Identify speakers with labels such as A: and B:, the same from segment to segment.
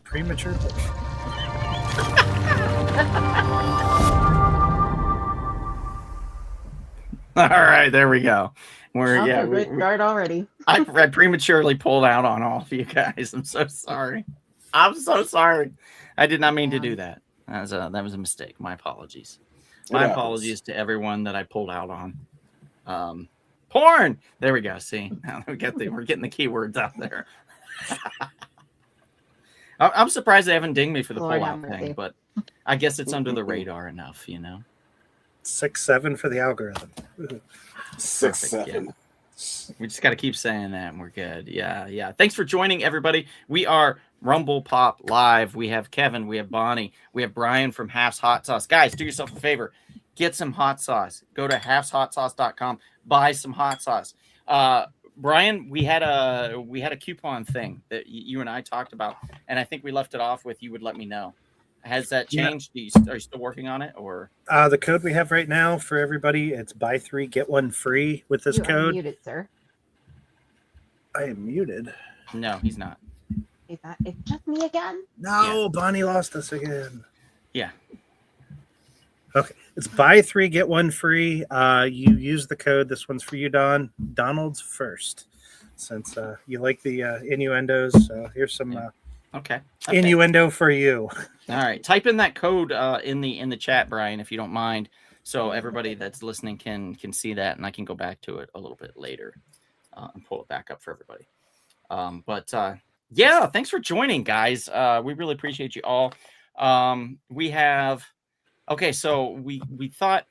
A: Premature.
B: All right, there we go.
C: Great start already.
B: I prematurely pulled out on all of you guys. I'm so sorry. I'm so sorry. I did not mean to do that. That was a mistake. My apologies. My apologies to everyone that I pulled out on. Porn. There we go. See, now we're getting the keywords out there. I'm surprised they haven't dinged me for the pull-out thing, but I guess it's under the radar enough,
A: 6-7 for the algorithm.
D: 6-7.
B: Yeah. We just got to keep saying that, and we're good. Yeah. Thanks for joining, everybody. We are Rumble Pop Live. We have Kevin. We have Bonnie. We have Brian from Half's Hot Sauce. Guys, do yourself a favor. Get some hot sauce. Go to halfshotsauce.com. Buy some hot sauce. Brian, we had a coupon thing that you and I talked about, and I think we left it off with you would let me know. Has that changed? Yeah. Are you still working on it, or
A: the code we have right now for everybody? It's buy 3 get 1 free with this code.
C: Are muted, sir.
A: I am muted.
B: No, he's not.
C: He's not. It's just me again.
A: No, yeah. Bonnie lost us again.
B: Yeah.
A: Okay, it's buy 3 get 1 free. You use the code. This one's for you, Don. Donald's first, since you like the innuendos. So here's some.
B: Okay.
A: Innuendo for you.
B: All right. Type in that code in the chat, Brian, if you don't mind, so everybody that's listening can see that, and I can go back to it a little bit later and pull it back up for everybody. Yeah, thanks for joining, guys. We really appreciate you all. So we thought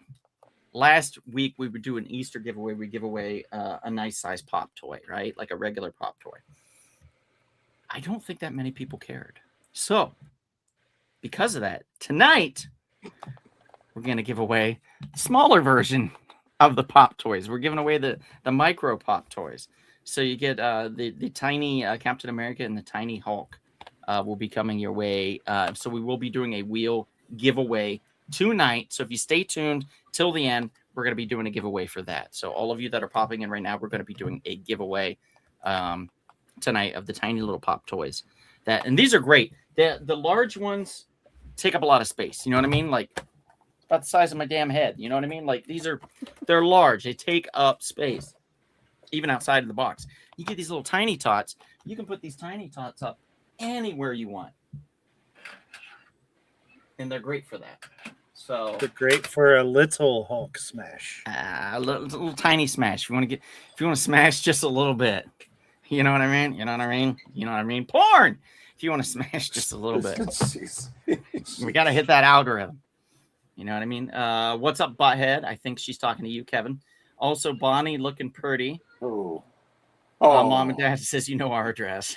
B: last week we would do an Easter giveaway. We give away a nice size pop toy, right? Like a regular pop toy. I don't think that many people cared. So, because of that, tonight, we're going to give away a smaller version of the pop toys. We're giving away the micro pop toys. So you get the tiny Captain America and the tiny Hulk will be coming your way. So we will be doing a wheel giveaway tonight. So if you stay tuned till the end, we're going to be doing a giveaway for that. So all of you that are popping in right now, we're going to be doing a giveaway tonight of the tiny little pop toys. And these are great. The large ones take up a lot of space. You know what I mean? Like about the size of my damn head. You know what I mean? Like they're large. They take up space, even outside of the box. You get these little tiny tots. You can put these tiny tots up anywhere you want, and they're great for that. So
A: they're great for a little Hulk smash.
B: A little tiny smash. If you want to smash just a little bit. You know what I mean? You know what I mean? Porn! If you want to smash just a little bit. We got to hit that algorithm. You know what I mean? What's up, Butthead? I think she's talking to you, Kevin. Also, Bonnie looking pretty.
D: Oh.
B: Mom and Dad says, you know our address.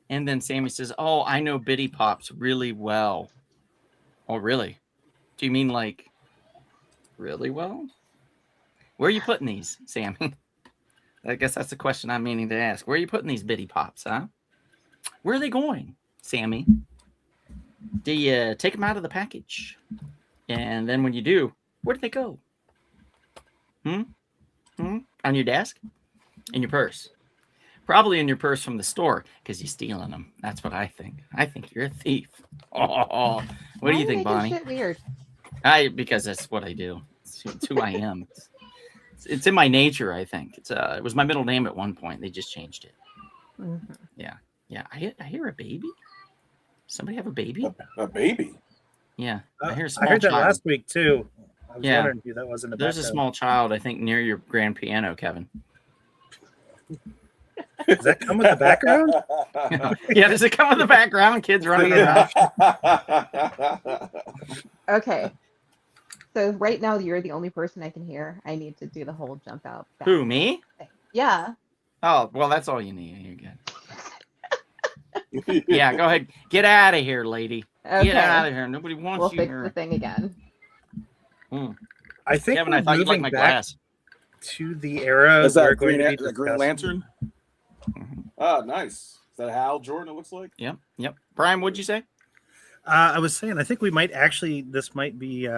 B: And then Sammy says, oh, I know Bitty Pops really well. Oh, really? Do you mean like really well? Where are you putting these, Sammy? I guess that's the question I'm meaning to ask. Where are you putting these Bitty Pops, huh? Where are they going, Sammy? Do you take them out of the package? And then when you do, where do they go? On your desk? In your purse? Probably in your purse from the store because you're stealing them. That's what I think. I think you're a thief. Oh, what do you think, Bonnie?
C: Shit weird.
B: Because that's what I do. It's who I am. It's in my nature, I think. It was my middle name at one point. They just changed it.
C: Mm-hmm.
B: Yeah. I hear a baby. Somebody have a baby?
D: A baby?
B: Yeah. I hear a small
A: I heard that
B: child.
A: last week too. I was wondering if that wasn't a
B: There's a small child, I think, near your grand piano, Kevin.
A: Does that come with the background?
B: Yeah, does it come with the background? Kids running around.
C: Okay. So right now you're the only person I can hear. I need to do the whole jump out.
B: Who, me?
C: Yeah.
B: Oh, well, that's all you need. You're good. Yeah, go ahead. Get out of here, lady.
C: Okay.
B: Get out of here. Nobody wants
C: We'll
B: you
C: fix
B: here.
C: the thing again.
A: I think
B: Kevin,
A: we're
B: I thought you'd like
A: moving
B: my
A: back
B: glass.
A: to the era
D: Is that
A: we're
D: a
A: going to be
D: Green Lantern?
B: Mm-hmm.
D: Oh, nice. Is that Hal Jordan it looks like?
B: Yep. Brian, what'd you say?
A: I was saying, I think we might actually, this might be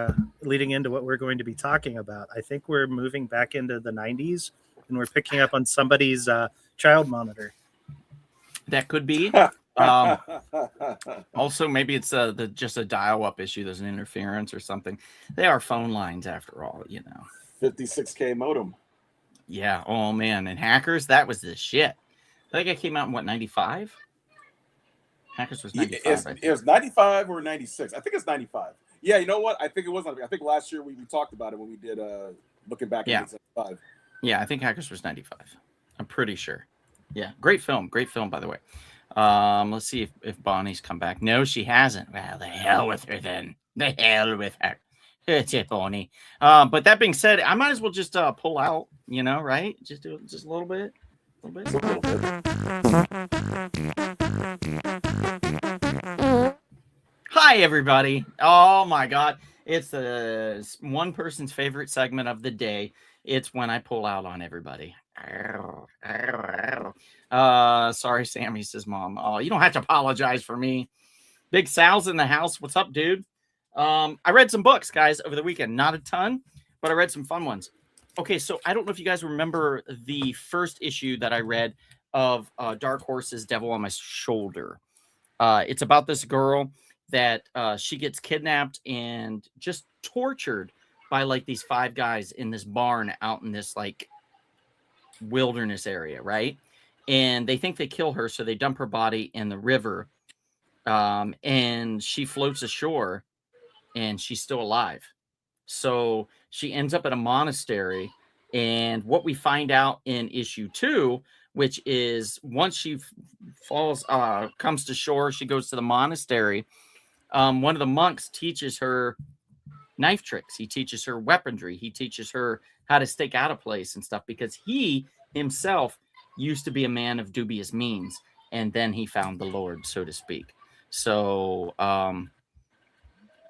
A: leading into what we're going to be talking about. I think we're moving back into the 90s and we're picking up on somebody's child monitor.
B: That could be. Also, maybe it's just a dial-up issue. There's an interference or something. They are phone lines, after all,
D: 56K modem.
B: Yeah. Oh man, and Hackers, that was the shit. I think it came out in what, 95? Hackers was 95.
D: It was 95 or 96. I think it's 95. Yeah, you know what? I think it was 95. I think last year we talked about it when we did looking back at 95.
B: Yeah, I think Hackers was 95. I'm pretty sure. Yeah, great film, by the way. Let's see if Bonnie's come back. No, she hasn't. Well, the hell with her then. The hell with her. It's it, Bonnie. But that being said, I might as well just pull out, right? Just do just a little bit. A little bit. Hi, everybody. Oh my God. It's one person's favorite segment of the day. It's when I pull out on everybody. Sorry, Sammy, says Mom. Oh, you don't have to apologize for me. Big Sal's in the house. What's up, dude? I read some books, guys, over the weekend. Not a ton, but I read some fun ones. Okay, so I don't know if you guys remember the first issue that I read of Dark Horse's Devil on My Shoulder. It's about this girl that she gets kidnapped and just tortured by like these 5 guys in this barn out in this like wilderness area, right? And they think they kill her, so they dump her body in the river, and she floats ashore, and she's still alive. So she ends up at a monastery, and what we find out in issue 2, which is once she comes to shore, she goes to the monastery. One of the monks teaches her knife tricks. He teaches her weaponry. He teaches her how to stake out a place and stuff, because he himself used to be a man of dubious means, and then he found the Lord, so to speak. So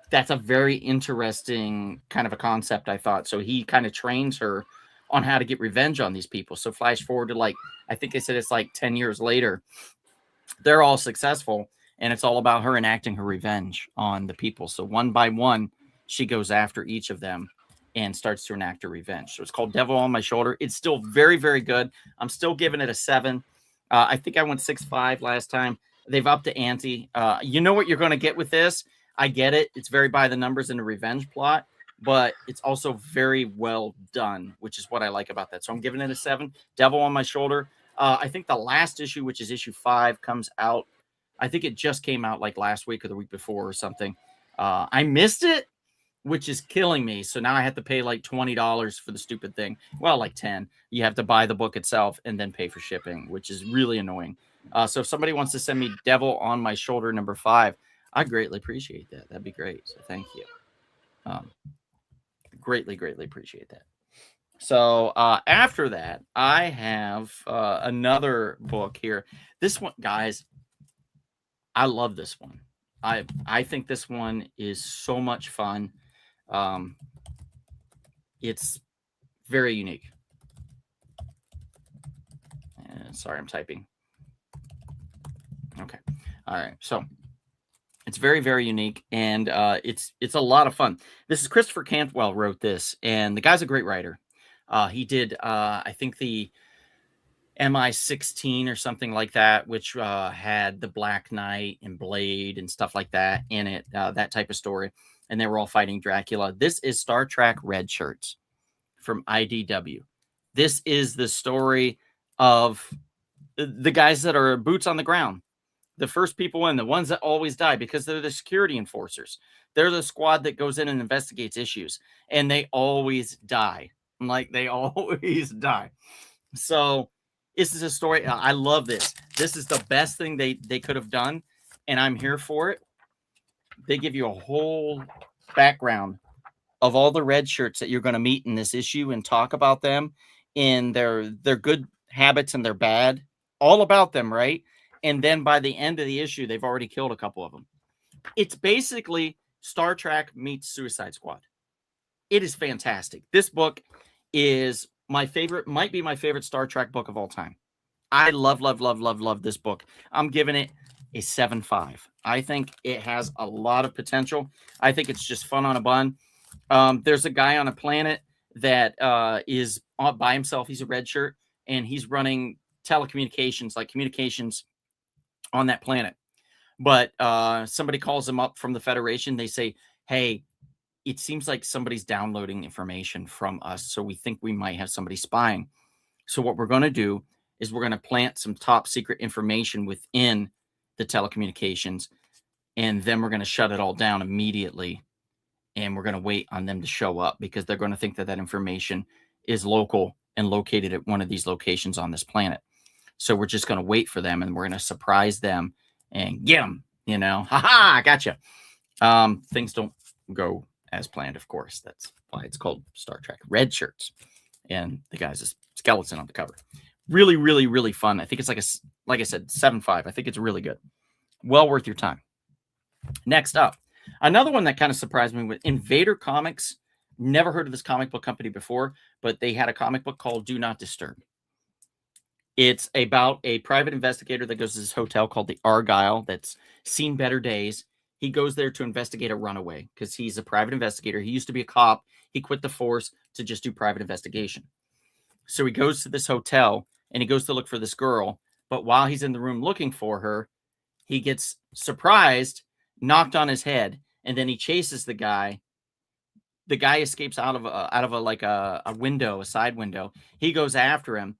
B: that's a very interesting kind of a concept, I thought. So he kind of trains her on how to get revenge on these people. So flash forward to like, I think they said it's like 10 years later, they're all successful, and it's all about her enacting her revenge on the people. So one by one, she goes after each of them and starts to enact her revenge. So it's called Devil on My Shoulder. It's still very, very good. I'm still giving it a 7. I think I went 6.5 last time. They've upped the ante. You know what you're going to get with this. I get it. It's very by the numbers in a revenge plot, but it's also very well done, which is what I like about that. So I'm giving it a 7. Devil on My Shoulder. I think the last issue, which is issue 5, comes out. I think it just came out like last week or the week before or something. I missed it, which is killing me. So now I have to pay like $20 for the stupid thing. Well, like 10. You have to buy the book itself and then pay for shipping, which is really annoying. So if somebody wants to send me Devil on My Shoulder number 5, I greatly appreciate that. That'd be great. So thank you. Greatly, greatly appreciate that. So after that, I have another book here. This one, guys, I love this one. I think this one is so much fun. It's very unique. Sorry, I'm typing. Okay. All right. So it's very, very unique, and it's a lot of fun. This is Christopher Cantwell wrote this, and the guy's a great writer. He did, I think, the MI16 or something like that, which had the Black Knight and Blade and stuff like that in it, that type of story. And they were all fighting Dracula. This is Star Trek Red Shirts from IDW. This is the story of the guys that are boots on the ground. The first people in, the ones that always die, because they're the security enforcers. They're the squad that goes in and investigates issues, and they always die. Like, they always die. So this is a story. I love this. This is the best thing they could have done, and I'm here for it. They give you a whole background of all the red shirts that you're going to meet in this issue and talk about them in their good habits and their bad, all about them, right? And then by the end of the issue, they've already killed a couple of them. It's basically Star Trek meets Suicide Squad. It is fantastic. This book is my favorite, might be my favorite Star Trek book of all time. I love, love, love, love, love this book. I'm giving it a 7.5. I think it has a lot of potential. I think it's just fun on a bun. There's a guy on a planet that is by himself. He's a red shirt, and he's running telecommunications, like communications on that planet. But somebody calls him up from the Federation. They say, hey, it seems like somebody's downloading information from us, so we think we might have somebody spying. So what we're going to do is we're going to plant some top secret information within the telecommunications, and then we're going to shut it all down immediately, and we're going to wait on them to show up because they're going to think that that information is local and located at one of these locations on this planet. So we're just going to wait for them, and we're going to surprise them and get them, you know. Ha-ha, gotcha. Things don't go as planned, of course. That's why it's called Star Trek Red Shirts. And the guy's a skeleton on the cover. Really, really, really fun. I think it's like I said, 7.5. I think it's really good. Well worth your time. Next up, another one that kind of surprised me with Invader Comics. Never heard of this comic book company before, but they had a comic book called Do Not Disturb. It's about a private investigator that goes to this hotel called the Argyle that's seen better days. He goes there to investigate a runaway because he's a private investigator. He used to be a cop. He quit the force to just do private investigation. So he goes to this hotel and he goes to look for this girl. But while he's in the room looking for her, he gets surprised, knocked on his head, and then he chases the guy. The guy escapes out of a window, a side window. He goes after him,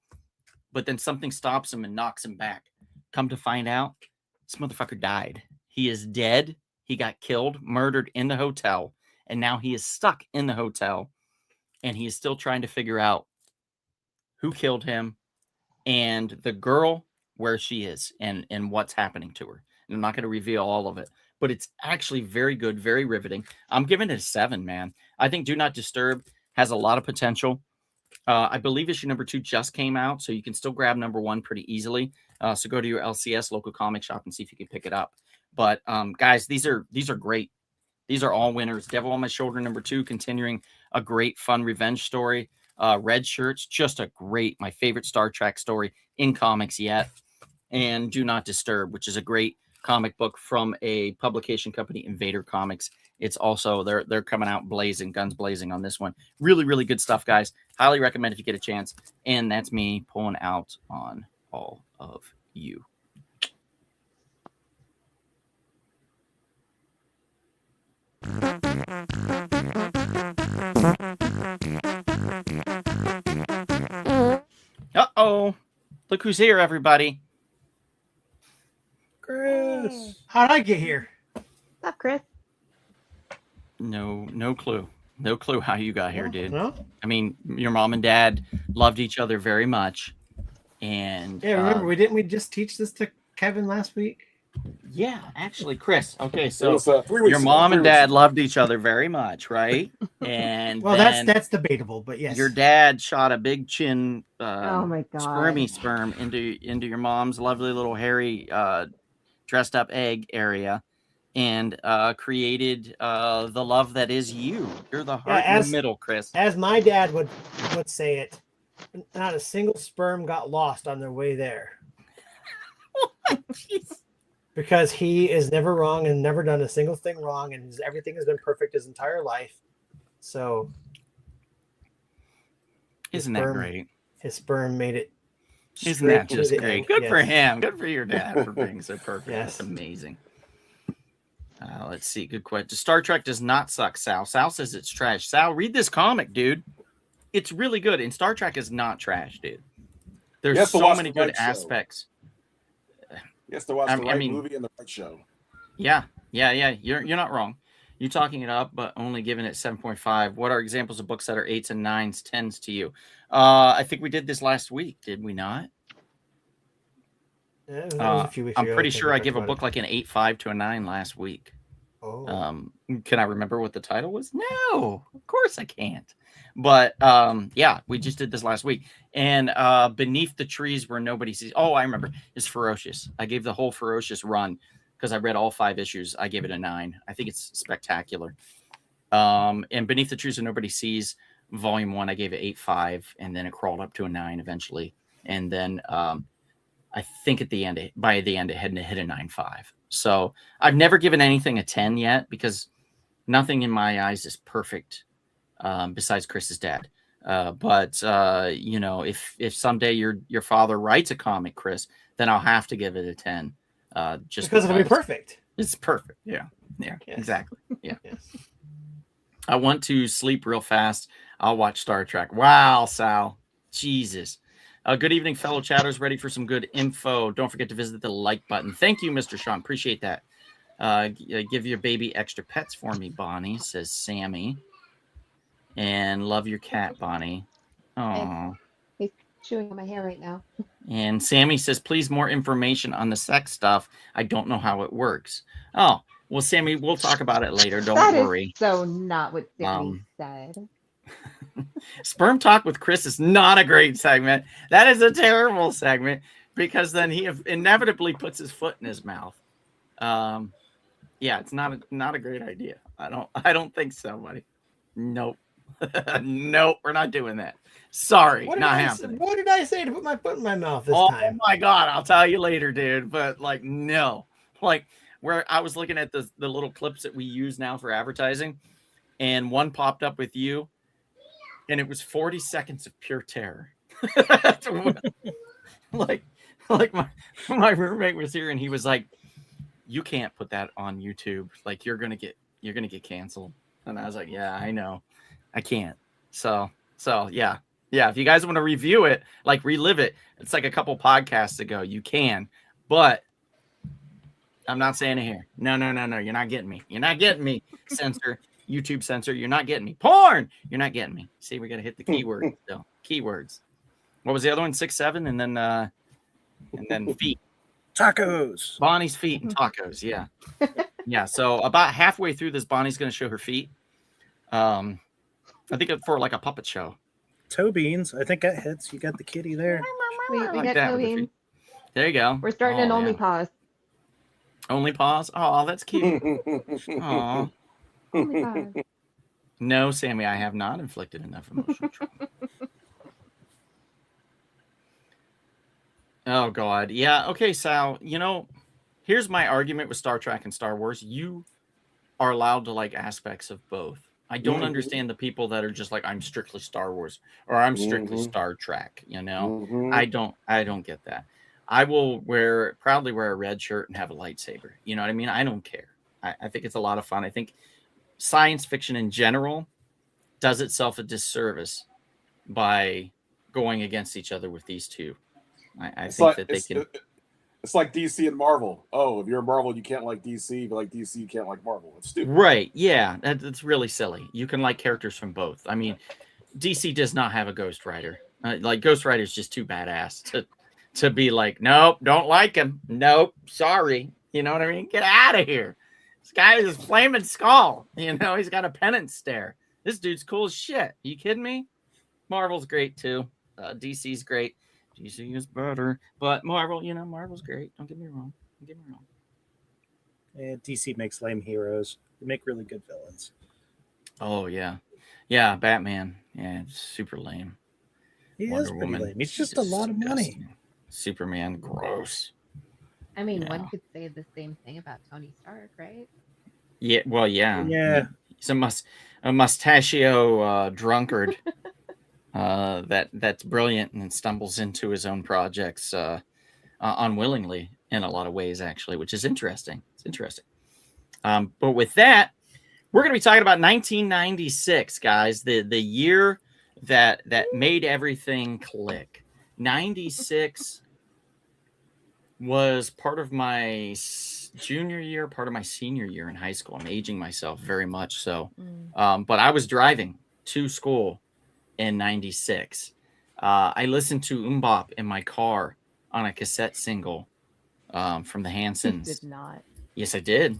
B: but then something stops him and knocks him back. Come to find out, this motherfucker died. He is dead. He got killed, murdered in the hotel, and now he is stuck in the hotel, and he is still trying to figure out who killed him and the girl, where she is and what's happening to her. And I'm not going to reveal all of it, but it's actually very good, very riveting. I'm giving it a 7, man. I think Do Not Disturb has a lot of potential. I believe issue number 2 just came out, so you can still grab number 1 pretty easily. So go to your LCS local comic shop and see if you can pick it up. But guys, these are great. These are all winners. Devil on My Shoulder number 2, continuing a great fun revenge story. Red Shirts, just a great, my favorite Star Trek story in comics yet. And Do Not Disturb, which is a great comic book from a publication company, Invader Comics. It's also they're coming out blazing, guns blazing on this one. Really, really good stuff, guys. Highly recommend if you get a chance. And that's me pulling out on all of you. Uh-oh. Look who's here, everybody.
A: Chris.
E: How'd I get here?
C: What's up, Chris?
B: No clue. No clue how you got here, dude.
E: No?
B: I mean, your mom and dad loved each other very much. And
E: Yeah, remember, we just teach this to Kevin last week?
B: yeah, actually, Chris. Okay,
D: It
B: so
D: was, 3 weeks
B: your
D: ago,
B: mom
D: 3
B: and
D: weeks
B: dad
D: ago.
B: loved each other very much, right? And
E: Well,
B: then
E: that's debatable, but yes.
B: your dad shot a big chin
C: Oh my God.
B: sperm into your mom's lovely little hairy dressed up egg area and created the love that is you. You're the heart in the middle, Chris.
E: As my dad would say it, not a single sperm got lost on their way there.
B: Jeez.
E: Because he is never wrong and never done a single thing wrong, and everything has been perfect his entire life. So,
B: Isn't that great?
E: His sperm made it.
B: Isn't that
E: straight to
B: just
E: the
B: great?
E: egg.
B: Good for
E: Yes.
B: him. Good for your dad for being so perfect.
E: Yes.
B: That's amazing. Let's see. Good question. Star Trek does not suck, Sal. Sal says it's trash. Sal, read this comic, dude. It's really good. And Star Trek is not trash, dude. There's
D: Yes, to
B: so
D: watch
B: many
D: the right
B: good
D: show.
B: aspects.
D: Yes, to watch
B: I
D: the right
B: mean-
D: movie and the right show.
B: Yeah. You're not wrong. You're talking it up, but only giving it 7.5. What are examples of books that are 8s and 9s, 10s to you? I think we did this last week, did we not?
E: Yeah, that was a few weeks
B: I'm
E: ago.
B: pretty
E: think
B: sure
E: we
B: I
E: talked
B: gave a
E: about
B: book like an 8.5 to a 9 last week.
E: it. Oh.
B: Can I remember what the title was? No, of course I can't. But yeah, we just did this last week. And Beneath the Trees Where Nobody Sees. Oh, I remember. It's Ferocious. I gave the whole Ferocious run because I read all 5 issues. I gave it a 9. I think it's spectacular. And Beneath the Trees Where Nobody Sees, Volume 1, I gave it 8.5, and then it crawled up to a 9 eventually. And then I think by the end, it had hit a 9.5. So I've never given anything a 10 yet because nothing in my eyes is perfect besides Chris's dad. But you know, if someday your father writes a comic, Chris, then I'll have to give it a 10. Just
E: because it'll be perfect.
B: It's perfect. Yeah.
E: Yes.
B: Exactly. Yeah.
E: Yes.
B: I want to sleep real fast. I'll watch Star Trek. Wow, Sal. Jesus. Good evening, fellow chatters. Ready for some good info. Don't forget to visit the like button. Thank you, Mr. Sean. Appreciate that. Give your baby extra pets for me, Bonnie, says Sammy. And love your cat, Bonnie. Oh.
C: He's chewing on my hair right now.
B: And Sammy says, please, more information on the sex stuff. I don't know how it works. Oh, well, Sammy, we'll talk about it later. Don't
C: That
B: worry.
C: is so not what Sammy said.
B: Sperm Talk with Chris is not a great segment. That is a terrible segment because then he inevitably puts his foot in his mouth. Yeah, it's not a great idea. I don't think so, buddy. Nope. Nope, we're not doing that. Sorry, not happening.
E: What did I say to put my foot in my mouth this time?
B: Oh my God, I'll tell you later, dude. But like, no. Like, where I was looking at the little clips that we use now for advertising, and one popped up with you, and it was 40 seconds of pure terror. like my roommate was here, and he was like, "You can't put that on YouTube. Like, you're gonna get canceled." And I was like, "Yeah, I know, I can't." So yeah. If you guys want to review it, like relive it, it's like a couple podcasts ago. You can, but I'm not saying it here. No. You're not getting me. You're not getting me. Censor, YouTube censor. You're not getting me. Porn. You're not getting me. See, we got to hit the keywords still. Keywords. What was the other one? 6'7", and then feet.
A: Tacos.
B: Bonnie's feet and tacos. Yeah. Yeah. So about halfway through this, Bonnie's going to show her feet. I think for like a puppet show.
A: Toe beans. I think that hits. You got the kitty there.
C: We
B: like
C: got
B: that with the
C: Toby.
B: feet. There you go.
C: We're starting an only pause.
B: Only pause. Oh, that's cute. Oh.
C: Only pause.
B: No, Sammy, I have not inflicted enough emotional trauma. Oh, God. Yeah. Okay, Sal, here's my argument with Star Trek and Star Wars. You are allowed to like aspects of both. I don't understand the people that are just like, I'm strictly Star Wars or I'm strictly Star Trek. I don't get that. I will proudly wear a red shirt and have a lightsaber. You know what I mean? I don't care. I think it's a lot of fun. I think science fiction in general does itself a disservice by going against each other with these two. I think that they can.
D: It's like DC and Marvel. Oh, if you're a Marvel, you can't like DC. If you like DC, you can't like Marvel. It's stupid.
B: Right. Yeah. That's really silly. You can like characters from both. I mean, DC does not have a Ghost Rider. Like Ghost Rider is just too badass to be like, nope, don't like him. Nope. Sorry. You know what I mean? Get out of here. This guy is a flaming skull. He's got a penance stare. This dude's cool as shit. Are you kidding me? Marvel's great too. DC's great. DC is better, but Marvel's great. Don't get me wrong.
A: Yeah, DC makes lame heroes. They make really good villains.
B: Oh yeah, Batman. Yeah, it's super lame.
A: He
B: Wonder
A: is pretty
B: Woman,
A: lame. He's just a lot of money.
B: Superman, gross.
C: I mean,
B: Yeah.
C: one could say the same thing about Tony Stark, right?
B: Yeah, well, yeah.
A: Yeah.
B: He's a mustachio drunkard that's brilliant and stumbles into his own projects unwillingly in a lot of ways, actually, which is interesting. It's interesting. But with that, we're going to be talking about 1996, guys, the year that made everything click. 96 was part of my junior year, part of my senior year in high school. I'm aging myself very much so. But I was driving to school in 96. I listened to Mbop in my car on a cassette single from the Hansons.
C: You did not.
B: Yes, I did.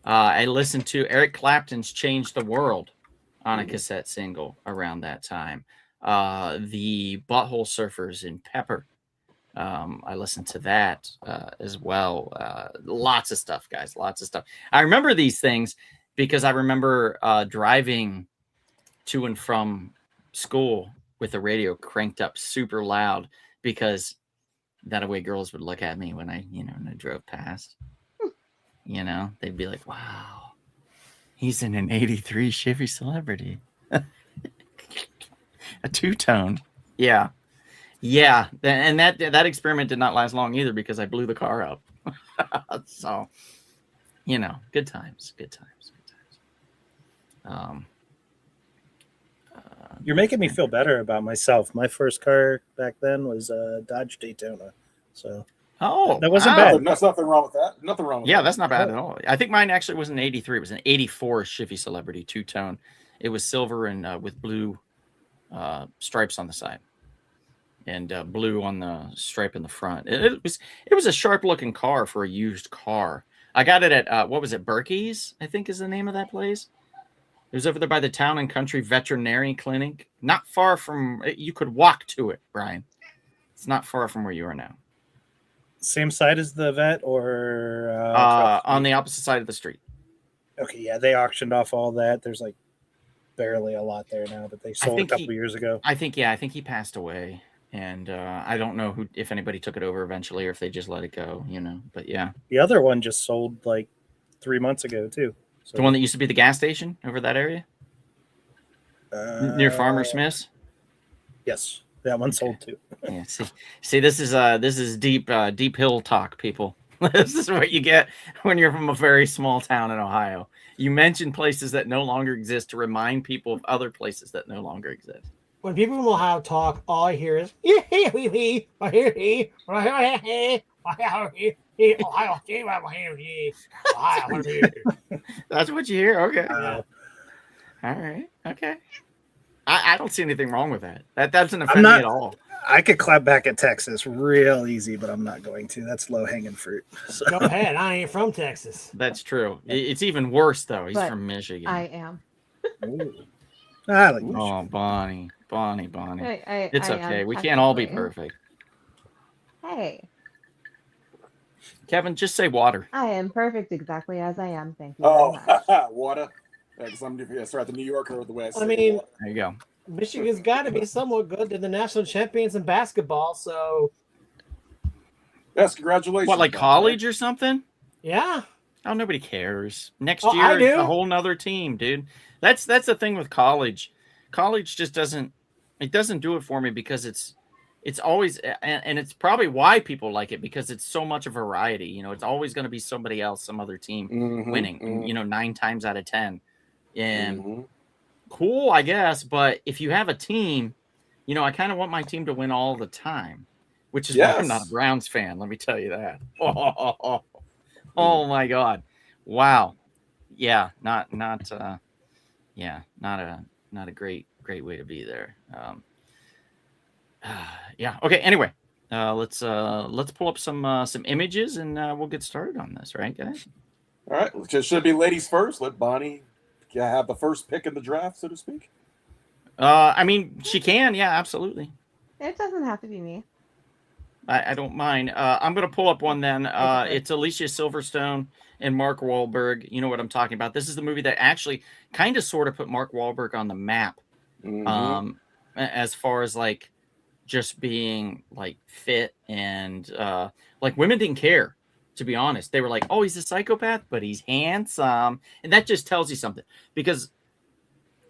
B: I listened to Eric Clapton's Change the World on a cassette single around that time. The Butthole Surfers in Pepper. I listened to that as well. Lots of stuff, guys. Lots of stuff. I remember these things because I remember driving to and from school with the radio cranked up super loud because that way girls would look at me when I drove past. They'd be like, wow, he's in an 83 Chevy Celebrity. A two-tone. Yeah. Yeah. And that experiment did not last long either because I blew the car up. So, good times.
A: You're making me feel better about myself. My first car back then was a Dodge Daytona. So that wasn't
B: wow.
A: bad.
D: There's nothing wrong with that. Nothing wrong with that.
B: Yeah, that's not bad at all. I think mine actually was an 83. It was an 84 Chevy Celebrity two-tone. It was silver and with blue stripes on the side and blue on the stripe in the front. It was a sharp-looking car for a used car. I got it at what was it? Berkey's, I think is the name of that place. It was over there by the Town and Country Veterinary Clinic. Not far from. You could walk to it, Brian. It's not far from where you are now.
A: Same side as the vet, or
B: on the opposite side of the street.
A: Okay, yeah, they auctioned off all that. There's like barely a lot there now, but they sold a couple years ago.
B: I think he passed away, and I don't know if anybody took it over eventually or if they just let it go. But yeah,
A: the other one just sold like 3 months ago too. So,
B: the one that used to be the gas station over that area near Farmer Smith's.
A: Yes, that one sold too.
B: Yeah, see, this is deep hill talk, people. This is what you get when you're from a very small town in Ohio. You mention places that no longer exist to remind people of other places that no longer exist.
E: When people from Ohio talk, all I hear is
B: That's what you hear. Okay.
E: Yeah.
B: All right. Okay. I don't see anything wrong with that. That doesn't offend me at all.
A: I could clap back at Texas real easy, but I'm not going to. That's low hanging fruit. So.
E: Go ahead. I ain't from Texas.
B: That's true. It's even worse though. He's
C: But
B: from Michigan.
C: I am.
A: I like
B: Oh, Bonnie. It's
C: I
B: okay.
C: am
B: We can't all be
C: technically.
B: perfect.
C: Hey,
B: Kevin, just say water.
C: I am perfect exactly as I am. Thank you very much.
D: Water. Because I'm sorry, the New Yorker the way I say
E: I mean,
D: water.
B: There you go.
E: Michigan's got to be somewhat good. They're the national champions in basketball, so
D: Yes, congratulations.
B: What, like college or something?
E: yeah.
B: Oh, nobody cares. Next
E: Oh,
B: year,
E: I
B: it's
E: do.
B: a whole nother team, dude. That's the thing with college. College just doesn't do it for me because it's always, and it's probably why people like it, because it's so much a variety. It's always going to be somebody else, some other team winning. 9 times out of 10. And cool, I guess. But if you have a team, I kind of want my team to win all the time, which is why I'm not a Browns fan. Let me tell you that. Oh my God. Wow. Yeah. Not a great way to be there. Yeah. Okay. Anyway, let's pull up some images and we'll get started on this, right, guys?
D: All right. It should be ladies first. Let Bonnie have the first pick in the draft, so to speak.
B: I mean, she can. Yeah, absolutely.
C: It doesn't have to be me.
B: I don't mind. I'm going to pull up one then. It's Alicia Silverstone and Mark Wahlberg. You know what I'm talking about. This is the movie that actually kind of sort of put Mark Wahlberg on the map. As far as like just being like fit and like women didn't care, to be honest. They were like, oh, he's a psychopath, but he's handsome. And that just tells you something, because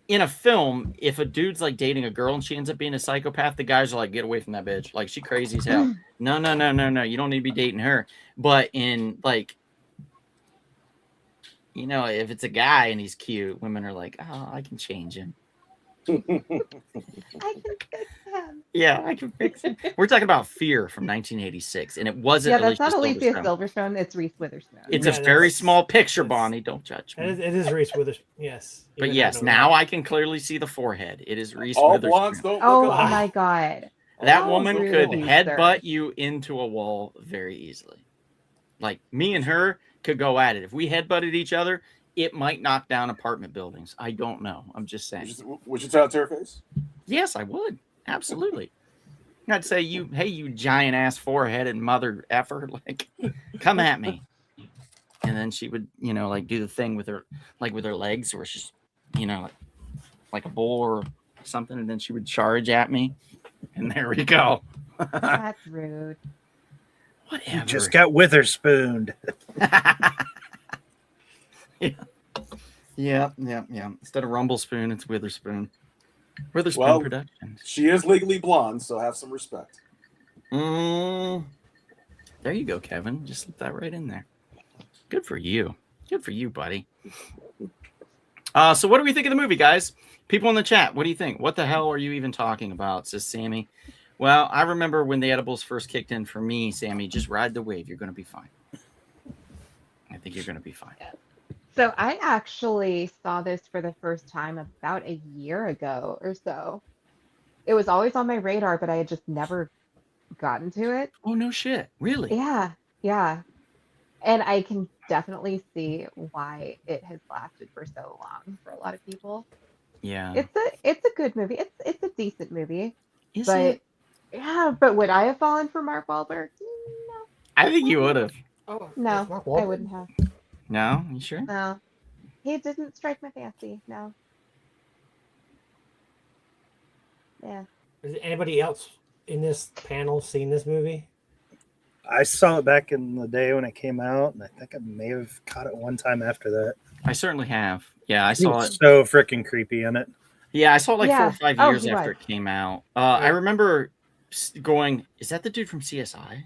B: in a film, if a dude's like dating a girl and she ends up being a psychopath, the guys are like, get away from that bitch. Like, she crazy as hell. No. You don't need to be dating her. But in like, if it's a guy and he's cute, women are like, oh, I can change him.
C: I can fix him.
B: Yeah, I can fix it. We're talking about Fear from 1986, and it wasn't.
C: Yeah, that's not Alicia
B: Silverstone.
C: Silverstone. It's Reese Witherspoon.
B: It's
E: Yeah,
B: a very
E: that's-
B: small picture,
E: it's-
B: Bonnie. Don't judge me.
E: It is Reese Witherspoon. Yes.
B: But
E: Even
B: yes,
E: though I know
B: now
E: that.
B: I can clearly see the forehead. It is Reese
D: All
B: Witherspoon.
D: blondes don't
C: Oh,
D: look alike.
C: my God.
B: That
C: Oh,
B: woman
C: really,
B: could
C: sir?
B: headbutt you into a wall very easily. Like, me and her could go at it. If we headbutted each other, it might knock down apartment buildings. I don't know. I'm just saying.
D: Would you tell it to her face?
B: Yes, I would. Absolutely. I'd say, you giant ass foreheaded mother effer, like, come at me. And then she would, like, do the thing with her legs where she's, like a bull or something. And then she would charge at me. And there we go.
C: That's rude.
B: Whatever.
A: You just got witherspooned.
B: Yeah. Instead of Rumblespoon, it's Witherspoon. Witherspoon
D: Well,
B: Productions.
D: She is legally blonde, so have some respect.
B: There you go, Kevin. Just slip that right in there. Good for you. Good for you, buddy. So what do we think of the movie, guys? People in the chat, what do you think? What the hell are you even talking about? Says Sammy. Well, I remember when the edibles first kicked in for me, Sammy. Just ride the wave. You're going to be fine. I think you're going to be fine.
C: So I actually saw this for the first time about a year ago or so. It was always on my radar, but I had just never gotten to it.
B: Oh, no shit. Really?
C: Yeah, yeah. And I can definitely see why it has lasted for so long for a lot of people.
B: Yeah.
C: It's a good movie. It's a decent movie.
B: Is
C: But
B: it?
C: yeah, but would I have fallen for Mark Wahlberg? No.
B: I think you would have.
E: Oh,
C: No,
E: it's Mark
C: I
E: Wahlberg.
C: wouldn't have.
B: No? You sure?
C: No. He didn't strike my fancy. No. Yeah.
E: Has anybody else in this panel seen this movie?
A: I saw it back in the day when it came out, and I think I may have caught it one time after that.
B: I certainly have. Yeah, I
A: He
B: saw
A: was
B: it.
A: so freaking creepy in it.
B: Yeah, I saw it like 4
C: Yeah.
B: or 5
C: Oh,
B: years
C: he
B: after
C: was.
B: it came out. I remember going, is that the dude from CSI?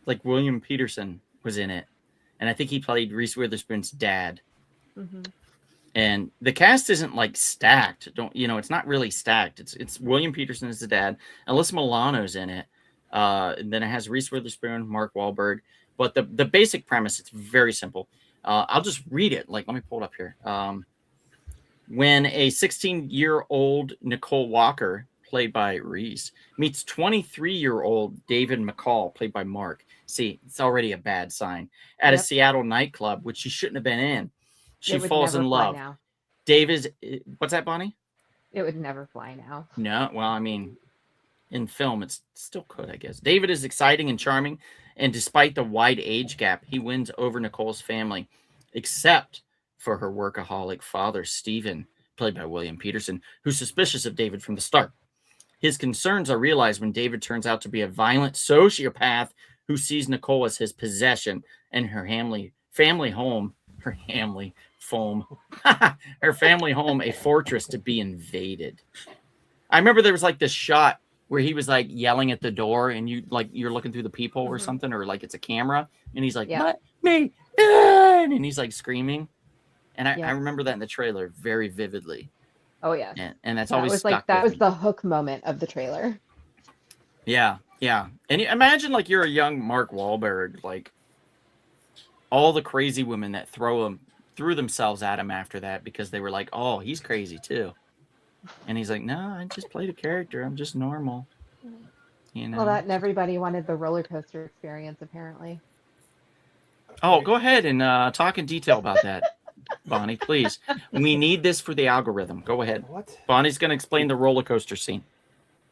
B: Like William Peterson was in it. And I think he played Reese Witherspoon's dad.
C: Hmm.
B: And the cast isn't like stacked. It's not really stacked. It's William Peterson as the dad. Alyssa Milano's in it. And then it has Reese Witherspoon, Mark Wahlberg. But the basic premise, it's very simple. I'll just read it. Like, let me pull it up here. When a 16-year-old Nicole Walker, played by Reese, meets 23-year-old David McCall, played by Mark. See, it's already a bad sign. At a
C: Yep.
B: Seattle nightclub, which she shouldn't have been in. She
C: It would
B: falls
C: never
B: in
C: fly
B: love.
C: now.
B: David's, what's that, Bonnie?
C: It would never fly now.
B: No, well, I mean, in film, it still could, I guess. David is exciting and charming, and despite the wide age gap, he wins over Nicole's family, except for her workaholic father, Stephen, played by William Peterson, who's suspicious of David from the start. His concerns are realized when David turns out to be a violent sociopath who sees Nicole as his possession and her family home a fortress to be invaded. I remember there was like this shot where he was like yelling at the door and you're looking through the peephole or something, or like it's a camera and he's like,
C: Yeah.
B: let me in, and he's like screaming. And I
C: Yeah.
B: remember that in the trailer very vividly.
C: Oh yeah.
B: And that's
C: That
B: always
C: was like
B: stuck
C: that
B: with
C: was
B: me.
C: the hook moment of the trailer.
B: Yeah. And imagine like you're a young Mark Wahlberg, like all the crazy women that threw themselves at him after that because they were like, oh, he's crazy too. And he's like, no, I just played a character. I'm just normal. You know.
C: Well, that and everybody wanted the roller coaster experience, apparently.
B: Oh, go ahead and talk in detail about that, Bonnie, please. We need this for the algorithm. Go ahead.
E: What?
B: Bonnie's going to explain the roller coaster scene.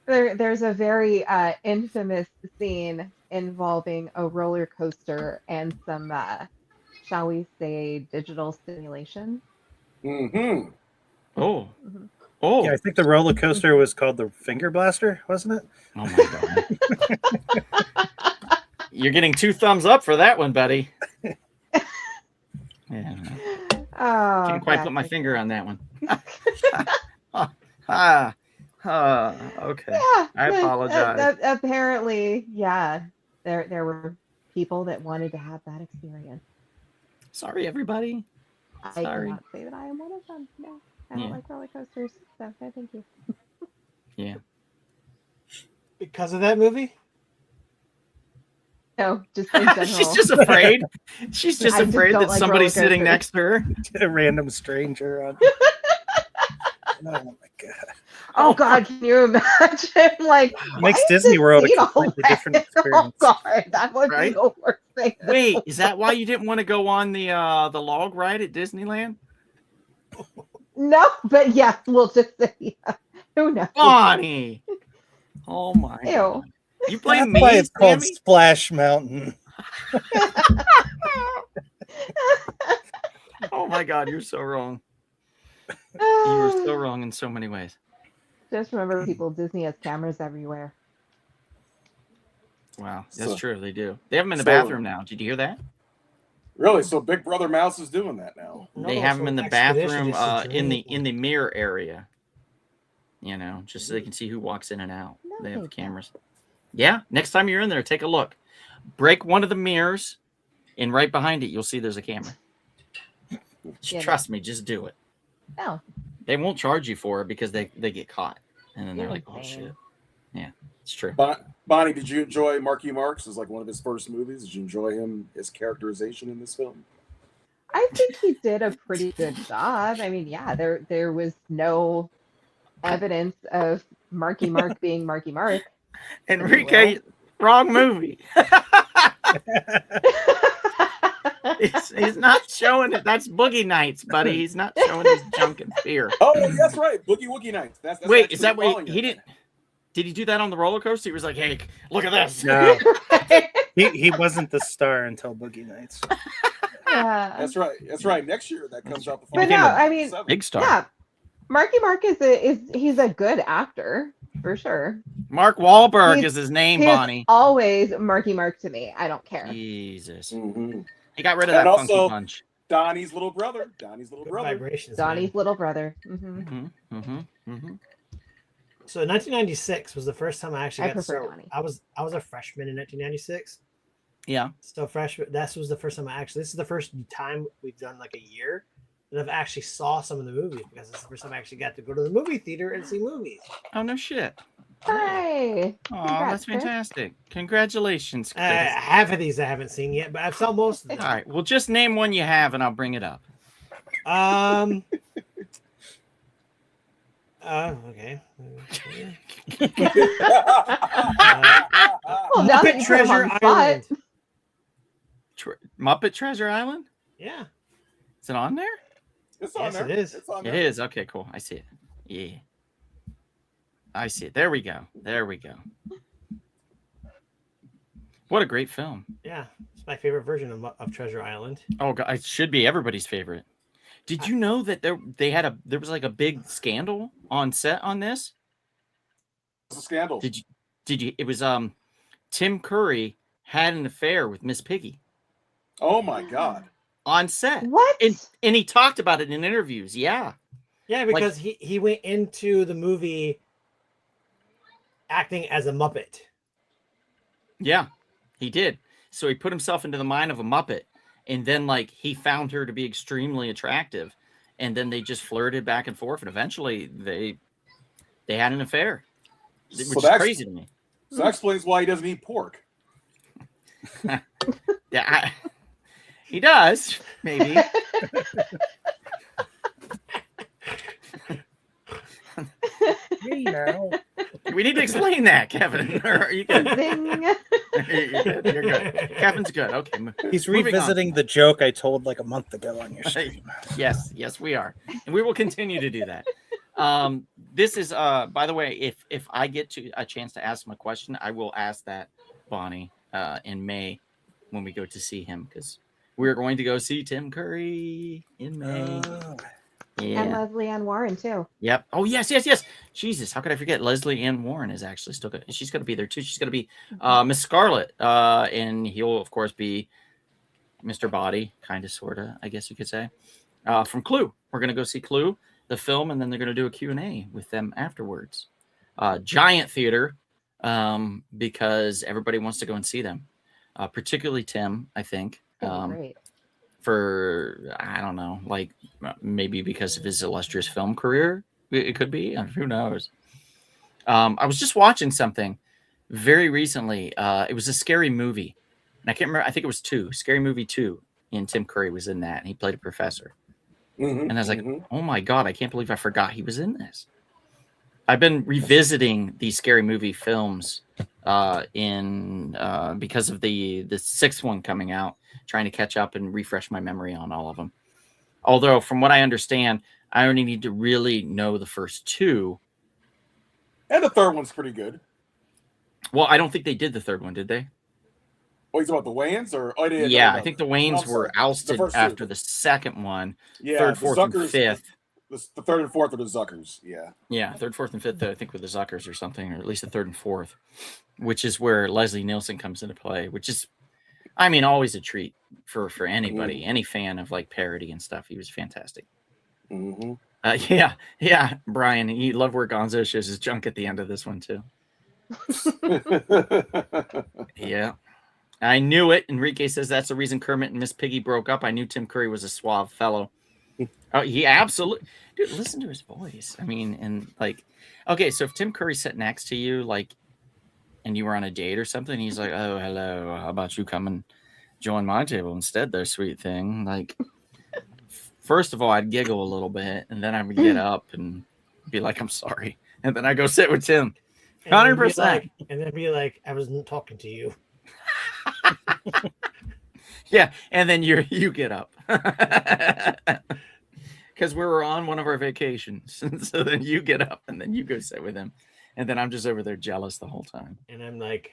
C: There's a very infamous scene involving a roller coaster and some, shall we say, digital simulation.
D: Mm-hmm.
B: Oh.
C: Mhm.
B: Oh.
A: Yeah, I think the roller coaster was called the Finger Blaster, wasn't it?
B: Oh my God. You're getting 2 thumbs up for that one, buddy. Yeah.
C: Oh,
B: Can't quite put my
C: classic.
B: finger on that one. Okay.
C: Yeah,
B: I apologize.
C: apparently, yeah, there were people that wanted to have that experience.
B: Sorry, everybody.
C: I
B: Sorry.
C: cannot say that I am one of them. No, I don't
B: Yeah.
C: like roller coasters, so no, thank you.
B: Yeah.
E: Because of that movie?
C: No, just in general.
B: She's just afraid. She's just
C: I just
B: afraid
C: don't
B: that
C: like
B: somebody's
C: roller
B: sitting
C: coasters.
B: next to her.
A: A random stranger on. Oh my god!
C: Oh God, can you imagine? Like, why
A: Makes
C: is
A: Disney
C: this
A: World a
C: scene all
A: completely
C: red?
A: different
C: Oh
A: experience.
C: God, that would
B: Right?
C: be the worst thing. in the
B: Wait,
C: whole
B: is that why you didn't want to go on the log ride at Disneyland?
C: No, but yes, we'll just say yeah. Who knows?
B: Bonnie. Oh my
C: Ew.
B: God. You blame
A: That's why
B: me,
A: it's called
B: Sammy?
A: Splash Mountain.
B: Oh my God, you're so wrong. You were so wrong in so many ways.
C: Just remember, people, Disney has cameras everywhere.
B: Wow, that's
D: So-
B: true. They do. They have him in the
D: so-
B: bathroom now. Did you hear that?
D: Really? So Big Brother Mouse is doing that now.
B: They
E: No,
B: have
E: so
B: him in the
E: expedition
B: bathroom,
E: just to
B: in
E: drink.
B: the mirror area. You know, just so they can see who walks in and out.
C: No,
B: They
C: they
B: have
C: don't.
B: cameras. Yeah, next time you're in there, take a look. Break one of the mirrors, and right behind it, you'll see there's a camera.
C: Yeah,
B: Trust me, just do it.
C: No.
B: They won't charge you for it because they get caught, and then they're
C: You're
B: like, "Oh
C: insane.
B: shit." Yeah, it's true.
D: Bonnie, did you enjoy Marky Marks as like one of his first movies? Did you enjoy his characterization in this film?
C: I think he did a pretty good job. I mean, yeah, there was no evidence of Marky Mark being Marky Mark.
B: Enrique, wrong movie. He's not showing it. That's Boogie Nights, buddy. He's not showing his junk and fear.
D: Oh, that's right, Boogie Woogie Nights. That's
B: Wait,
D: actually
B: is that what
D: calling
B: he
D: it.
B: didn't? Did he do that on the roller coaster? He was like, "Hey, look at this."
A: No, he wasn't the star until Boogie Nights.
C: Yeah.
D: That's right. That's right. Next year that comes out. The
C: But
B: became
C: no,
B: a
C: I mean,
B: Big star.
C: yeah, Marky Mark is he's a good actor for sure.
B: Mark Wahlberg
C: He's-
B: is his name,
C: He is
B: Bonnie.
C: always Marky Mark to me. I don't care.
B: Jesus.
D: Mhm.
B: He got rid of
D: And
B: that funky
D: also-
B: punch.
D: Donnie's little brother. Donnie's little
E: Good
D: brother.
E: vibrations.
C: Donnie's
E: man.
C: little brother.
E: So 1996 was the first time I actually
C: I
E: got
C: prefer
E: so
C: Donnie.
E: I was a freshman in 1996.
B: Yeah.
E: Still freshman. That was the first time this is the first time we've done like a year that I've actually saw some of the movies because it's the first time I actually got to go to the movie theater and see movies.
B: Oh no shit.
C: Hi.
B: Oh,
C: Congrats,
B: that's
C: Chris.
B: fantastic. Congratulations, Chris.
E: Half of these I haven't seen yet, but I've saw most of them.
B: All right. Well, just name one you have, and I'll bring it up.
E: Okay.
C: Well, now that
E: Muppet
C: you put him on
E: Treasure
C: the spot.
E: Island.
B: Muppet Treasure Island.
E: Yeah.
B: Is it on there?
D: It's on
E: Yes,
D: there.
E: it is.
D: It's on
B: It
D: there.
B: is. Okay, cool. I see it. Yeah. I see it. There we go. There we go. What a great film.
E: Yeah. It's my favorite version of Treasure Island.
B: Oh god, it should be everybody's favorite. Did you know that there was like a big scandal on set on this?
D: It's a scandal.
B: Did you it was Tim Curry had an affair with Miss Piggy
D: Oh my God.
B: on set.
C: What?
B: And he talked about it in interviews. Yeah.
E: Yeah, because he went into the movie acting as a Muppet.
B: Yeah. He did. So he put himself into the mind of a Muppet, and then like he found her to be extremely attractive, and then they just flirted back and forth, and eventually they had an affair, which
D: So
B: is
D: that's-
B: crazy to me.
D: So that explains why he doesn't eat pork.
B: Yeah, he does maybe.
A: Hey now.
B: We need to explain that, Kevin. Or you good?
C: Zing.
B: You're good. You're good. Kevin's good. Okay.
A: He's
B: Moving on.
A: revisiting the joke I told like a month ago on your stream.
B: Yes, we are, and we will continue to do that. This is by the way, if I get a chance to ask him a question, I will ask that Bonnie in May when we go to see him, because we're going to go see Tim Curry in May.
C: And
B: Yeah.
C: Leslie Ann Warren too.
B: Yep. Oh yes. Jesus, how could I forget? Leslie Ann Warren is actually still good. She's going to be there too. She's going to be Miss Scarlet, and he'll of course be Mr. Body, kind of, sort of, I guess you could say, from Clue. We're going to go see Clue, the film, and then they're going to do a Q&A with them afterwards. Giant theater, because everybody wants to go and see them, particularly Tim, I think.
C: Great.
B: For I don't know, like maybe because of his illustrious film career, it could be. Who knows? I was just watching something very recently. It was a scary movie, and I can't remember. I think it was 2. Scary Movie 2, and Tim Curry was in that, and he played a professor.
D: Mhm,
B: And I was like,
D: mhm.
B: oh my god, I can't believe I forgot he was in this. I've been revisiting these Scary Movie films because of the 6th one coming out, trying to catch up and refresh my memory on all of them. Although, from what I understand, I only need to really know the first 2.
D: And the third one's pretty good.
B: Well, I don't think they did the 3rd one, did they?
D: Oh, he's about the Wayans, or oh,
B: Yeah, I think the Waynes
D: I'm
B: were
D: sorry. The
B: ousted
D: first 2.
B: after the 2nd one.
D: Yeah,
B: 3rd,
D: the
B: 4th, and
D: Zuckers-
B: 5th.
D: The third and fourth are the Zuckers. Yeah.
B: Yeah, third, fourth, and fifth, I think, with the Zuckers or something, or at least the third and fourth, which is where Leslie Nielsen comes into play, which is, I mean, always a treat for anybody, any fan of like parody and stuff. He was fantastic.
D: Mm-hmm.
B: Yeah, Brian, you love where Gonzo shows his junk at the end of this one too. Yeah. I knew it. Enrique says that's the reason Kermit and Miss Piggy broke up. I knew Tim Curry was a suave fellow. Oh, he absolutely, dude, listen to his voice. I mean, and like, okay, so if Tim Curry sat next to you, like, and you were on a date or something, he's like, oh, hello, how about you come and join my table instead, there, sweet thing. Like, first of all, I'd giggle a little bit, and then I would get up and be like, I'm sorry. And then I go sit with Tim. 100%.
E: And then be like, I wasn't talking to you.
B: Yeah, and then you get up. Because we were on one of our vacations. And so then you get up and then you go sit with him. And then I'm just over there jealous the whole time.
E: And I'm like,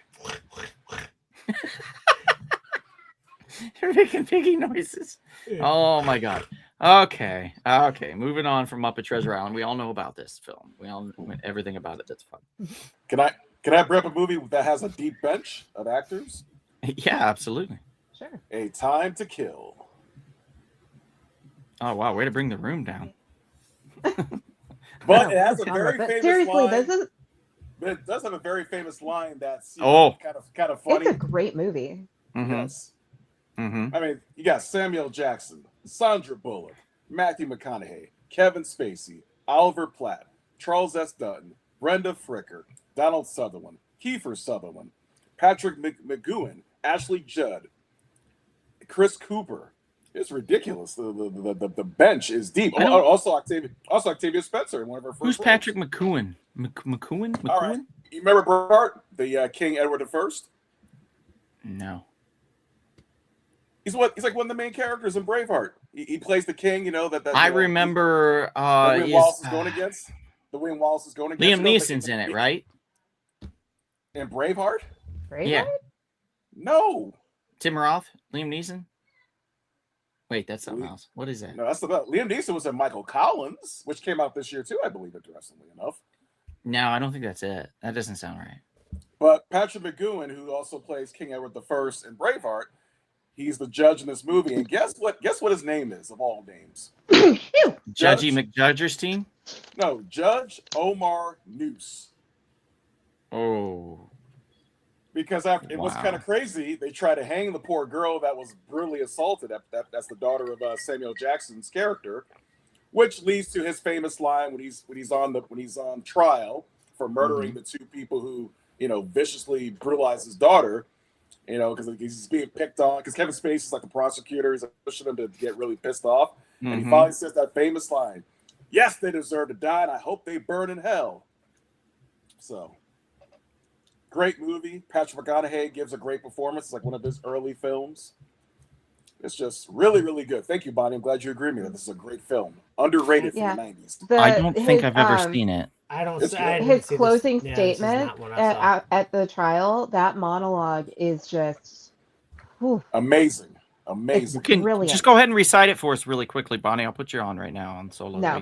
B: You're making piggy noises. Oh my God. Okay. Moving on from Muppet Treasure Island. We all know about this film. We all know everything about it. That's fun.
D: Can I bring up a movie that has a deep bench of actors?
B: Yeah, absolutely.
C: Sure.
D: A Time to Kill.
B: Oh wow, way to bring the room down.
D: But it has a very famous
C: seriously,
D: line.
C: this is
D: But it does have a very famous line that's kind of funny.
C: it's a great movie.
B: Mm-hmm.
D: Yes.
B: Mm-hmm.
D: I mean, you got Samuel Jackson, Sandra Bullock, Matthew McConaughey, Kevin Spacey, Oliver Platt, Charles S. Dutton, Brenda Fricker, Donald Sutherland, Kiefer Sutherland, Patrick McGowan, Ashley Judd, Chris Cooper. It's ridiculous. The bench is deep. Also Octavia Spencer in one of her first.
B: Who's
D: roles.
B: Patrick McCowan? McCowan?
D: All right. You remember Braveheart, the King Edward I?
B: No.
D: He's like one of the main characters in Braveheart. He plays the king. You know that.
B: I remember.
D: William Wallace is going against. The William Wallace is going against.
B: Liam Neeson's in it, right?
D: In Braveheart?
C: Right?
B: Yeah.
D: No.
B: Tim Roth, Liam Neeson. Wait, that's something else. What is that?
D: No, that's about Liam Neeson was in Michael Collins, which came out this year too, I believe, interestingly enough.
B: No, I don't think that's it. That doesn't sound right.
D: But Patrick McGowan, who also plays King Edward I in Braveheart, he's the judge in this movie. And guess what? Guess what his name is of all names?
B: Judgy McJudgerstein?
D: No, Judge Omar Noose.
B: Oh.
D: Because after it was kind of crazy, they tried to hang the poor girl that was brutally assaulted. That's the daughter of Samuel Jackson's character, which leads to his famous line when he's on trial for murdering the two people who viciously brutalized his daughter. Because he's being picked on. Because Kevin Spacey is like the prosecutor. He's pushing him to get really pissed off, and he finally says that famous line: "Yes, they deserve to die, and I hope they burn in hell." So. Great movie. Patrick McConaughey gives a great performance. It's like one of his early films. It's just really, really good. Thank you, Bonnie. I'm glad you agree with me that this is a great film. Underrated from the 90s.
B: I don't think I've ever seen it.
E: I don't.
C: His closing statement at the trial, that monologue is just
D: amazing. Amazing.
C: Brilliant.
B: Just go ahead and recite it for us really quickly, Bonnie. I'll put you on right now on solo.
C: No.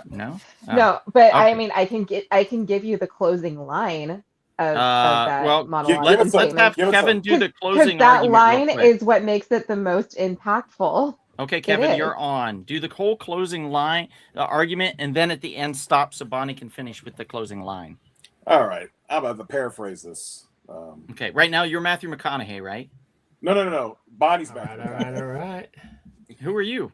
B: No?
C: No, but
B: okay.
C: I mean, I can give you the closing line of that monologue.
B: Let's have Kevin do the closing.
C: That line is what makes it the most impactful.
B: Okay, Kevin, you're on. Do the whole closing line, argument, and then at the end stop so Bonnie can finish with the closing line.
D: All right. I'm about to paraphrase this.
B: Okay, right now you're Matthew McConaughey, right?
D: No. Bonnie's
E: all
D: Matthew.
E: All right.
B: Who are you?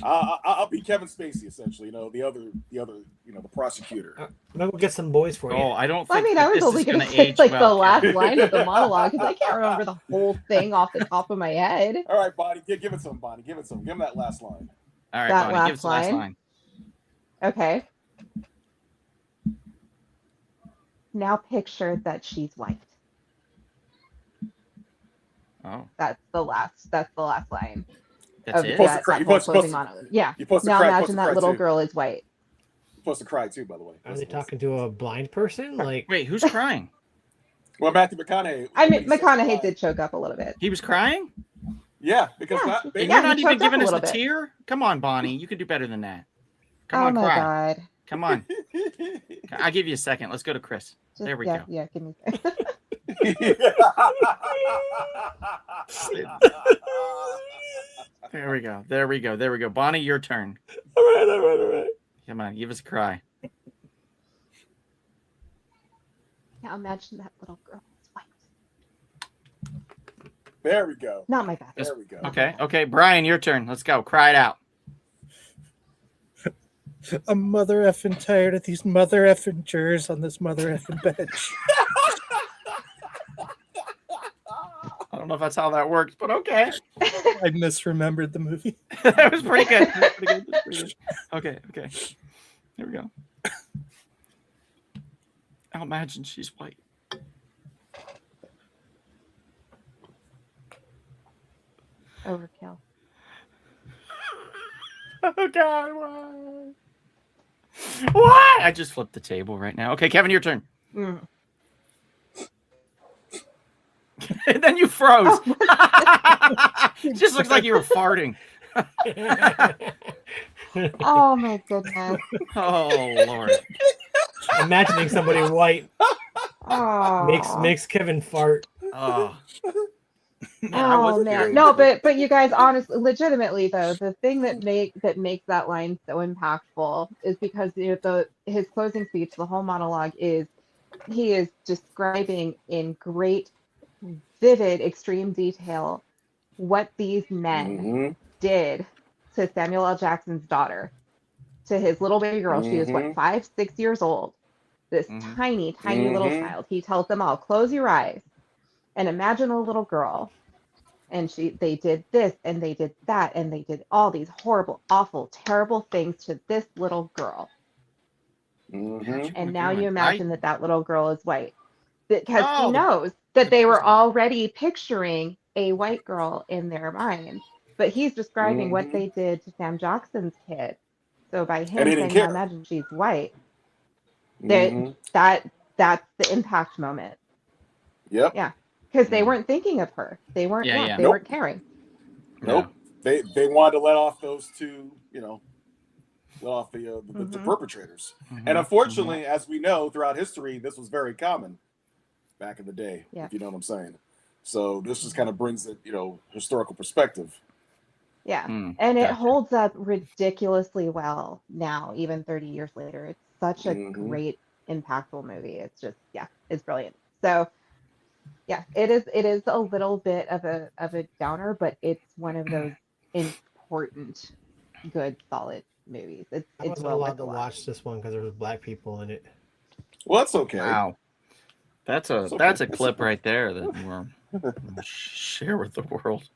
D: I'll be Kevin Spacey, essentially. The prosecutor.
E: I'm gonna go get some boys for you.
B: Oh, I don't think.
C: I mean, I was only going to say like the last line of the monologue because I can't remember the whole thing off the top of my head.
D: All right, Bonnie, give it some. Bonnie, give it some. Give him that last line.
B: All right,
C: that
B: Bonnie, give us the last line.
C: Okay. Now picture that she's white.
B: Oh,
C: that's the last line.
B: That's it.
C: Yeah. Now imagine that little girl is white.
D: You're supposed to cry too, by the way.
E: Are they talking to a blind person? Like,
B: wait, who's crying?
D: Well, Matthew McConaughey.
C: I mean, McConaughey did choke up a little bit.
B: He was crying?
D: Yeah, because
C: Yeah,
D: not,
B: And
D: they,
C: yeah,
B: you're not
C: he
B: even
C: choked up
B: giving
C: a
B: us the
C: little bit.
B: tear? Come on, Bonnie. You can do better than that. Come
C: Oh
B: on,
C: my
B: cry.
C: god.
B: Come on. I'll give you a second. Let's go to Chris.
C: Just,
B: There we
C: yeah,
B: go.
C: yeah, give me.
B: There we go. There we go. There we go. Bonnie, your turn.
E: All right.
B: Come on, give us a cry.
C: Now imagine that little girl. It's white.
D: There we go.
C: Not my best.
D: There we go.
B: Okay. Okay. Brian, your turn. Let's go. Cry it out.
A: I'm mother effing tired of these mother effing jurors on this mother effing bench.
B: I don't know if that's how that works, but okay.
A: I misremembered the movie.
B: That was pretty good. That was pretty good. That's pretty good. Okay. Okay. Here we go. I'll imagine she's white.
C: Overkill.
B: Oh God! Why? Why? I just flipped the table right now. Okay, Kevin, your turn.
C: Mm.
B: And then you froze. It just looks like you were farting.
C: Oh my goodness.
B: Oh Lord.
E: Imagining somebody white
C: Oh.
E: makes Kevin fart.
B: Oh. Man, I
C: Oh
B: wasn't
C: man,
B: very-
C: no, but you guys, honestly, legitimately though, the thing that makes that line so impactful is because his closing speech, the whole monologue he is describing in great, vivid, extreme detail what these men
D: Mhm.
C: did to Samuel L. Jackson's daughter, to his little baby girl. She was what,
D: Mhm.
C: 5, 6 years old. This
B: Mhm.
C: tiny, tiny little
D: Mhm.
C: child. He tells them all, close your eyes and imagine a little girl. And they did this and they did that and they did all these horrible, awful, terrible things to this little girl.
D: Mhm.
C: And now you imagine that little girl is white, because he
B: Oh,
C: knows that they were
B: person.
C: already picturing a white girl in their mind, but he's describing what
D: Mhm.
C: they did to Sam Jackson's kid. So by
D: And
C: him
D: he didn't
C: saying, "Now
D: care.
C: imagine she's white,"
D: Mhm.
C: that's the impact moment.
D: Yep.
C: Yeah, because they
B: Mm.
C: weren't thinking of her. They weren't.
B: Yeah,
C: Yeah,
B: yeah.
C: they
D: Nope.
C: weren't caring.
D: Nope. They wanted to let off those two, let off the
C: Mhm.
D: perpetrators.
B: Mhm.
D: And unfortunately, as we know throughout history, this was very common back in the day,
C: Yeah.
D: if you know what I'm saying. So this just kind of brings it, historical perspective.
C: Yeah.
B: Mm,
C: And it
B: gotcha.
C: holds up ridiculously well now, even 30 years later. It's such a
D: Mhm.
C: great, impactful movie. It's just, yeah, it's brilliant. So yeah, it is a little bit of a downer, but it's one of those important, good, solid movies.
E: I
C: It's
E: wasn't
C: well
E: allowed
C: worth
E: to
C: a watch.
E: watch this one because there was black people in it.
D: Well, that's okay.
B: Wow. That's a
D: It's okay.
B: that's a
D: It's
B: clip
D: okay.
B: right there that we'll share with the world.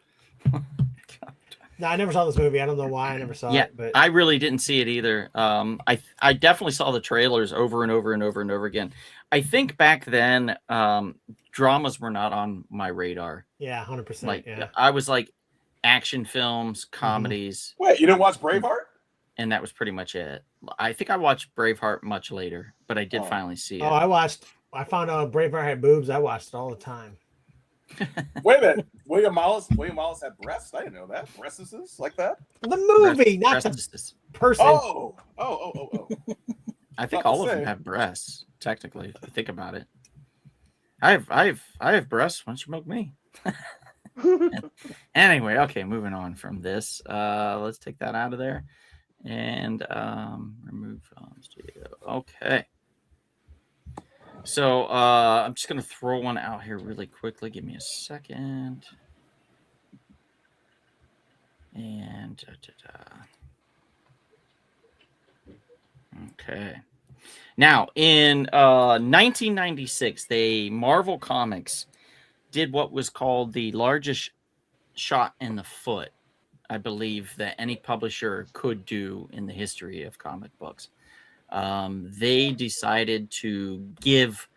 E: No, I never saw this movie. I don't know why I never saw
B: Yeah,
E: it, but
B: I really didn't see it either. I definitely saw the trailers over and over and over and over again. I think back then, dramas were not on my radar.
E: yeah, 100%.
B: Like
E: Yeah.
B: I was like action films, comedies,
D: Wait, you didn't watch Braveheart?
B: and that was pretty much it. I think I watched Braveheart much later, but I did
D: Oh.
B: finally see it.
E: Oh, I found out Braveheart had boobs. I watched it all the time.
D: Wait a minute. William Wallace had breasts? I didn't know that. Breastises like that?
E: The movie, not the
B: Breasts.
E: person.
D: Oh.
B: I think
D: About to
B: all of them
D: say.
B: have breasts, technically, if you think about it. I have breasts. Why don't you milk me? Anyway, okay, moving on from this. Let's take that out of there and remove studio. Okay. So I'm just gonna throw one out here really quickly. Give me a second. And okay. Now, in 1996, Marvel Comics did what was called the largest shot in the foot, I believe, that any publisher could do in the history of comic books. They decided to give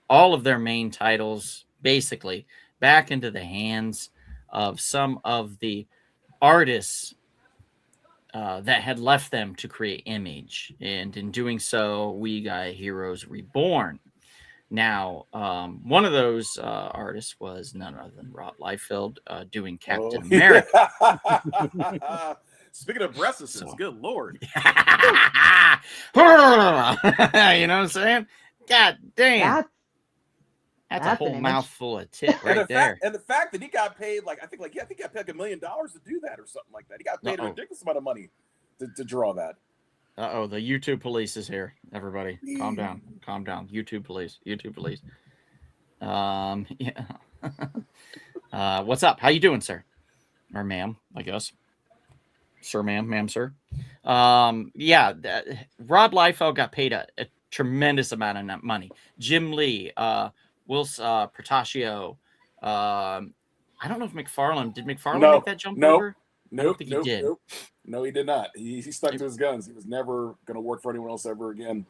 B: all of their main titles basically back into the hands of some of the artists that had left them to create Image. And in doing so, we got Heroes Reborn. Now, one of those artists was none other than Rob Liefeld doing Captain America.
D: Yeah. Speaking of breastises,
B: So-
D: good lord.
B: You know what I'm saying? God damn. That's a
C: that's
B: whole
C: an image.
B: mouthful of tit
D: And
B: right there.
D: the fact that he got paid I think he got paid like $1 million to do that or something like that. He got paid a ridiculous amount of money to draw that.
B: Uh-oh, the YouTube police is here. Everybody, calm down. Calm down. YouTube police. YouTube police. Yeah. What's up? How you doing, sir? Or ma'am, I guess. Sir, ma'am, sir. Yeah, Rob Liefeld got paid a tremendous amount of money. Jim Lee, Will Portacio. I don't know if McFarlane did make that jump over? I don't think he did.
D: No, he did not. He stuck to his guns. He was never going to work for anyone else ever again.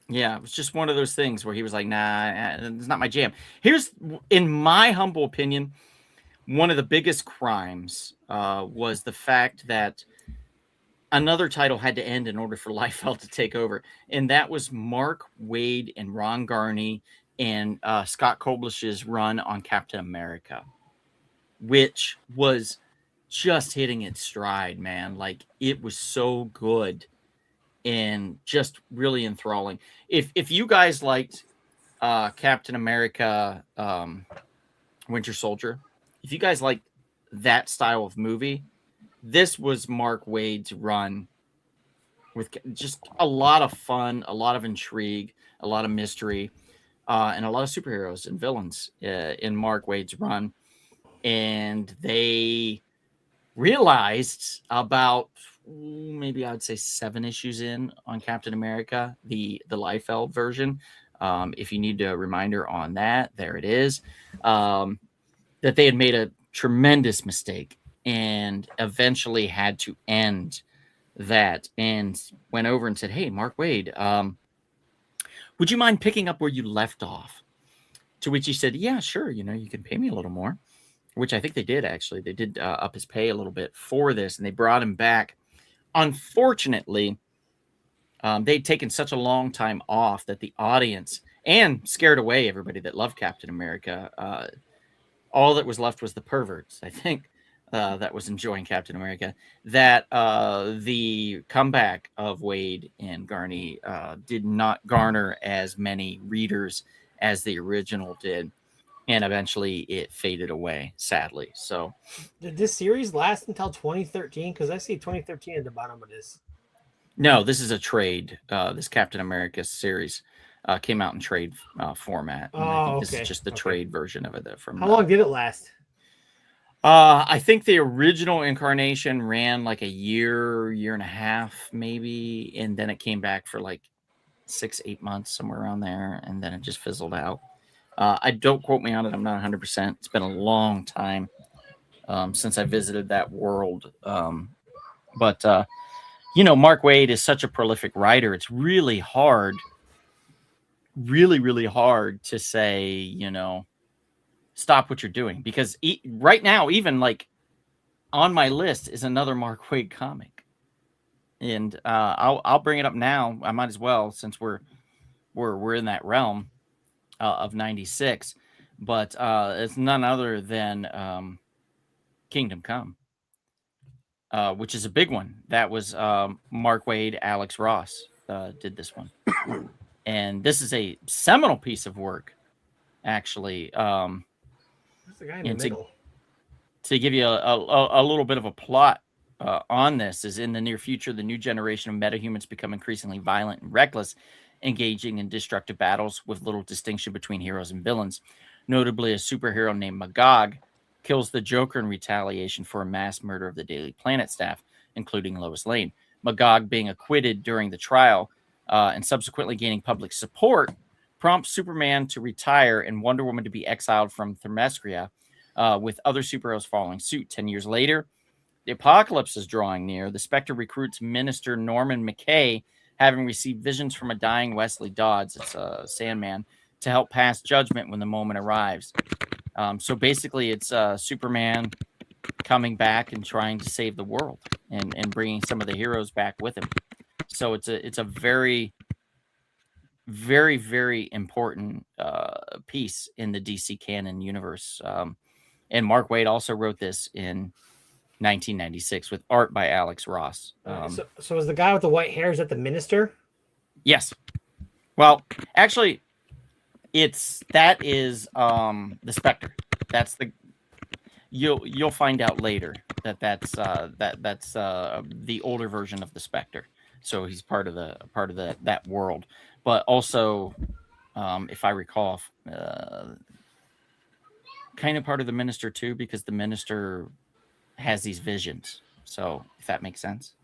B: Yeah, it was just one of those things where he was like, nah, it's not my jam. Here's, in my humble opinion, one of the biggest crimes was the fact that another title had to end in order for Liefeld to take over. And that was Mark Waid and Ron Garney and Scott Koblish's run on Captain America, which was just hitting its stride, man. Like, it was so good and just really enthralling. If you guys liked Captain America Winter Soldier, if you guys liked that style of movie, this was Mark Waid's run with just a lot of fun, a lot of intrigue, a lot of mystery, and a lot of superheroes and villains in Mark Waid's run. And they realized about maybe I'd say 7 issues in on Captain America, the Liefeld version. If you need a reminder on that, there it is. That they had made a tremendous mistake and eventually had to end that, and went over and said, "Hey, Mark Waid, would you mind picking up where you left off?" To which he said, "Yeah, sure. You can pay me a little more." Which I think they did, actually. They did up his pay a little bit for this, and they brought him back. Unfortunately, they'd taken such a long time off that the audience, and scared away everybody that loved Captain America, all that was left was the perverts, I think, that was enjoying Captain America, that the comeback of Waid and Garney did not garner as many readers as the original did. And eventually it faded away, sadly. So,
E: did this series last until 2013? Because I see 2013 at the bottom of this.
B: No, this is a trade. This Captain America series came out in trade format. And I think this is just the trade version of it.
E: How long did it last?
B: I think the original incarnation ran like a year and a half, maybe. And then it came back for like 6-8 months, somewhere around there. And then it just fizzled out. I don't quote me on it. I'm not 100%. It's been a long time since I visited that world. But Mark Waid is such a prolific writer. It's really hard, really hard to say, stop what you're doing. Because right now, even like on my list is another Mark Waid comic. And I'll bring it up now. I might as well, since we're in that realm. Of 96, but it's none other than Kingdom Come, which is a big one. That was Mark Waid, Alex Ross did this one. And this is a seminal piece of work, actually.
E: Who's the guy in the middle?
B: To give you a little bit of a plot on this, is in the near future, the new generation of metahumans become increasingly violent and reckless, engaging in destructive battles with little distinction between heroes and villains. Notably, a superhero named Magog kills the Joker in retaliation for a mass murder of the Daily Planet staff, including Lois Lane. Magog being acquitted during the trial and subsequently gaining public support prompts Superman to retire and Wonder Woman to be exiled from Themyscira, with other superheroes following suit. 10 years later, the apocalypse is drawing near. The Spectre recruits Minister Norman McKay, having received visions from a dying Wesley Dodds, it's a Sandman, to help pass judgment when the moment arrives. So basically, it's Superman coming back and trying to save the world and bringing some of the heroes back with him. So it's a very very, very important piece in the DC canon universe. And Mark Waid also wrote this in 1996 with art by Alex Ross.
E: So is the guy with the white hair, is that the minister?
B: Yes. Well, actually, that is the Spectre. That's the you'll find out later that's the older version of the Spectre. So he's part of that world, but also, if I recall, kind of part of the Minister too, because the Minister has these visions. So if that makes sense,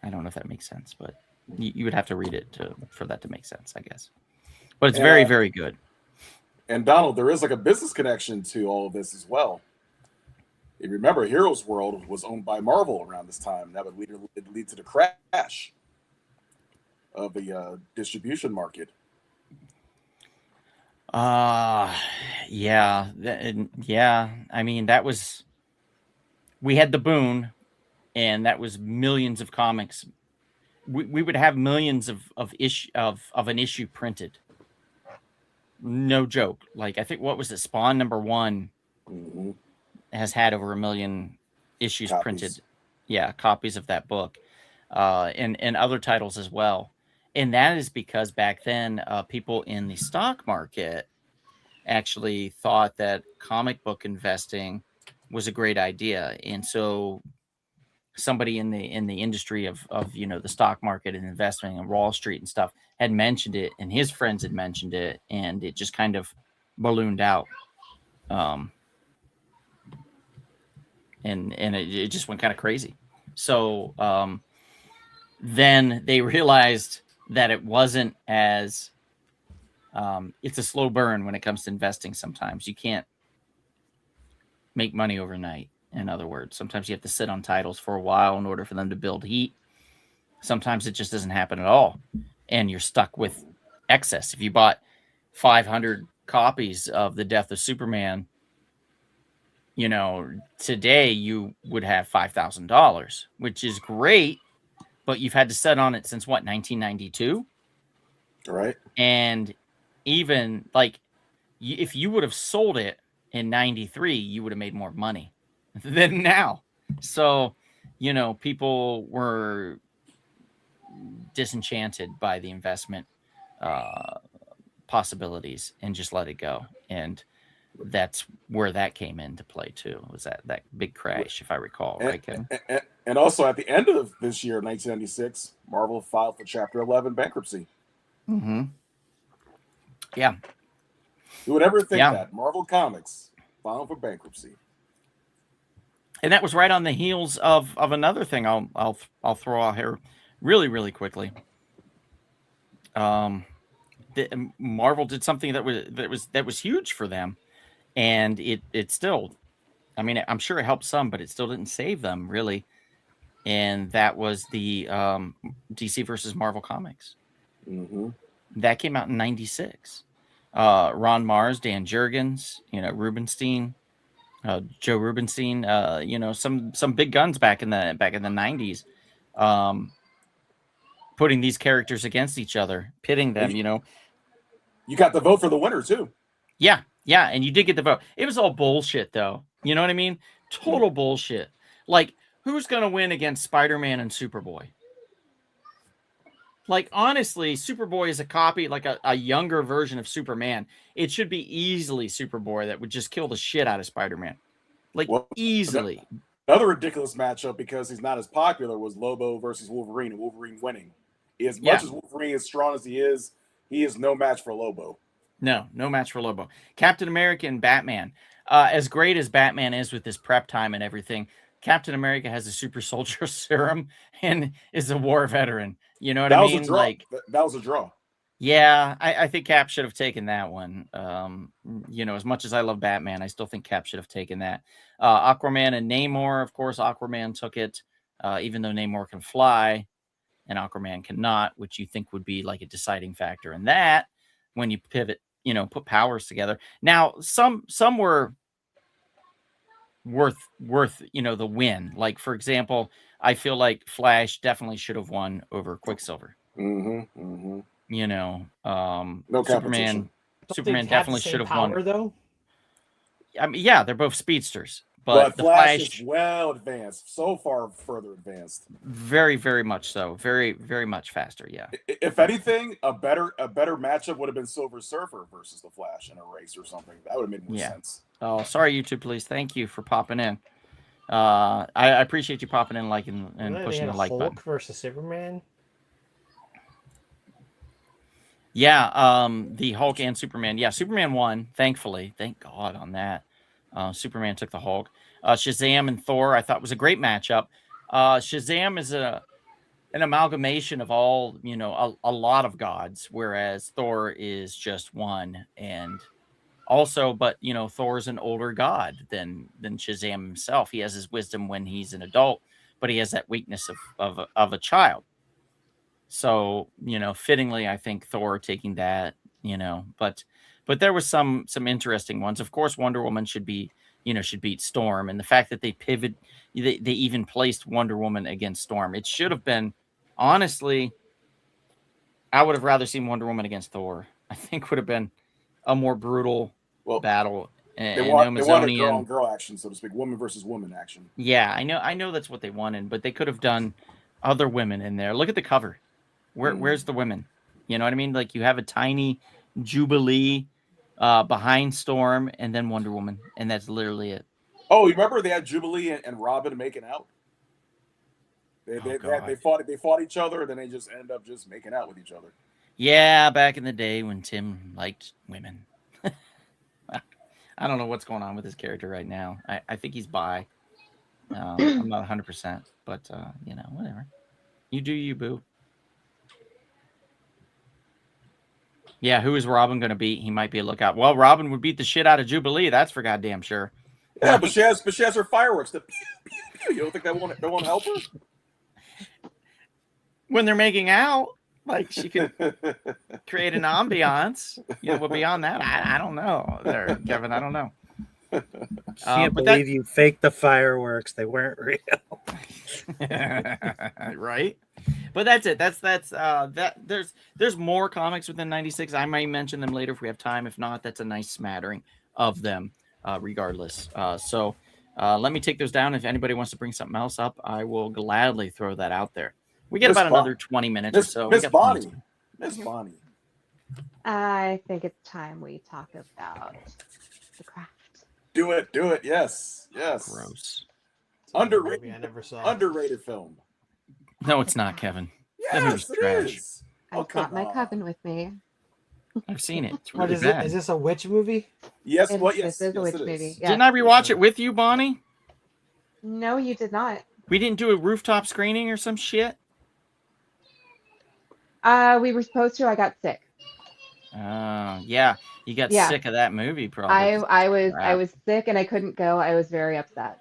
B: I don't know if that makes sense, but you would have to read it for that to make sense, I guess. But it's very, very good.
D: And Donald, there is like a business connection to all of this as well. You remember, Heroes World was owned by Marvel around this time. That would lead to the crash of the distribution market.
B: Yeah. I mean, we had the boon, and that was millions of comics. We would have millions of an issue printed. No joke. Like, I think, what was it? Spawn #1 has had over 1 million issues printed. Yeah, copies of that book, and other titles as well. And that is because back then, people in the stock market actually thought that comic book investing was a great idea, and so somebody in the industry of the stock market and investing in Wall Street and stuff had mentioned it, and his friends had mentioned it, and it just kind of ballooned out. And it just went kind of crazy. So then they realized that it wasn't as it's a slow burn when it comes to investing. Sometimes you can't make money overnight. In other words, sometimes you have to sit on titles for a while in order for them to build heat. Sometimes it just doesn't happen at all, and you're stuck with excess. If you bought 500 copies of The Death of Superman, today you would have $5,000, which is great, but you've had to sit on it since what, 1992?
D: Right.
B: And even like, if you would have sold it in 93, you would have made more money than now. So, people were disenchanted by the investment possibilities and just let it go. And that's where that came into play too. Was that big crash, if I recall, right, Kevin?
D: And also at the end of this year, 1996, Marvel filed for Chapter 11 bankruptcy.
B: Mm-hmm. Yeah.
D: Who would ever think that Marvel Comics filed for bankruptcy?
B: And that was right on the heels of another thing I'll throw out here really, really quickly. Marvel did something that was huge for them, and it still, I mean, I'm sure it helped some, but it still didn't save them really. And that was the DC versus Marvel comics.
D: Mm-hmm.
B: That came out in '96. Ron Mars, Dan Jurgens, Rubenstein, Joe Rubenstein, some big guns back in the '90s, putting these characters against each other, pitting them.
D: You got the vote for the winner too.
B: Yeah, and you did get the vote. It was all bullshit, though. You know what I mean? Total bullshit. Like, who's gonna win against Spider-Man and Superboy? Like, honestly, Superboy is a copy, like a younger version of Superman. It should be easily Superboy that would just kill the shit out of Spider-Man. Like, easily.
D: Another ridiculous matchup, because he's not as popular, was Lobo versus Wolverine, and Wolverine winning. As much as Wolverine is strong as he is no match for Lobo.
B: No match for Lobo. Captain America and Batman. As great as Batman is with his prep time and everything, Captain America has a super soldier serum and is a war veteran. You know what I mean? Like,
D: that was a draw.
B: Yeah, I think Cap should have taken that one. As much as I love Batman, I still think Cap should have taken that. Aquaman and Namor, of course, Aquaman took it, even though Namor can fly and Aquaman cannot, which you think would be like a deciding factor in that when you pivot, put powers together. Now, some were worth the win. Like, for example, I feel like Flash definitely should have won over Quicksilver. you know,
D: No
B: Superman.
D: competition.
E: Don't
B: Superman
E: they have the
B: definitely
E: same
B: should have
E: power,
B: won.
E: though?
B: Definitely should have won.
E: Though.
B: I mean, yeah, they're both speedsters,
D: But
B: but the
D: Flash is
B: Flash,
D: well advanced, so far further advanced.
B: very, very much so, very, very much faster. Yeah.
D: If anything, a better matchup would have been Silver Surfer versus the Flash in a race or something. That would have made more
B: Yeah.
D: sense.
B: Oh, sorry, YouTube, please. Thank you for popping in. I appreciate you popping in, liking, and
E: They
B: pushing
E: had
B: the like button.
E: Hulk versus Superman.
B: Yeah, the Hulk and Superman. Yeah, Superman won, thankfully. Thank God on that. Superman took the Hulk. Shazam and Thor, I thought was a great matchup. Shazam is an amalgamation of all, you know, a lot of gods, whereas Thor is just one. And also, but you know, Thor's an older god than Shazam himself. He has his wisdom when he's an adult, but he has that weakness of a child. So, you know, fittingly, I think Thor taking that, you know, but there was some interesting ones. Of course, Wonder Woman should be, you know, should beat Storm, and the fact that they they even placed Wonder Woman against Storm. It should have been, honestly, I would have rather seen Wonder Woman against Thor. I think would have been a more brutal battle.
D: They wanted girl on girl action, so to speak, woman versus woman action.
B: Yeah, I know that's what they wanted, but they could have done other women in there. Look at the cover. Where's the women? You know what I mean? Like you have a tiny Jubilee behind Storm and then Wonder Woman, and that's literally it.
D: Oh, you remember they had Jubilee and Robin making out? They fought each other, and then they just ended up just making out with each other.
B: Yeah, back in the day when Tim liked women. I don't know what's going on with his character right now. I think he's bi. I'm not 100%, but you know, whatever. You do you, boo. Yeah, who is Robin going to beat? He might be a lookout. Well, Robin would beat the shit out of Jubilee. That's for goddamn sure.
D: Yeah, but she has her fireworks. The pew, pew, pew. You don't think that won't help her?
B: When they're making out, like she could create an ambiance. You know, but beyond that, I don't know. There, Kevin, I don't know.
A: Can't believe you faked the fireworks. They weren't real.
B: Right? But that's it. That's that. There's more comics within 96. I might mention them later if we have time. If not, that's a nice smattering of them, regardless. So let me take those down. If anybody wants to bring something else up, I will gladly throw that out there. We get about another 20 minutes or so.
D: Miss Bonnie.
C: I think it's time we talk about The Craft.
D: Do it. Yes.
B: Gross.
D: Underrated.
E: I never saw.
D: Underrated film.
B: No, it's not, Kevin.
D: Yes, it is.
C: I've got my coven with me.
B: I've seen it. It's
E: What
B: really
E: is
B: bad.
E: it? Is this a witch movie?
D: Yes.
C: This is a witch movie. Yeah.
B: Didn't I rewatch it with you, Bonnie?
C: No, you did not.
B: We didn't do a rooftop screening or some shit?
C: We were supposed to. I got sick.
B: Yeah. You got sick of that movie, probably.
C: I was sick and I couldn't go. I was very upset.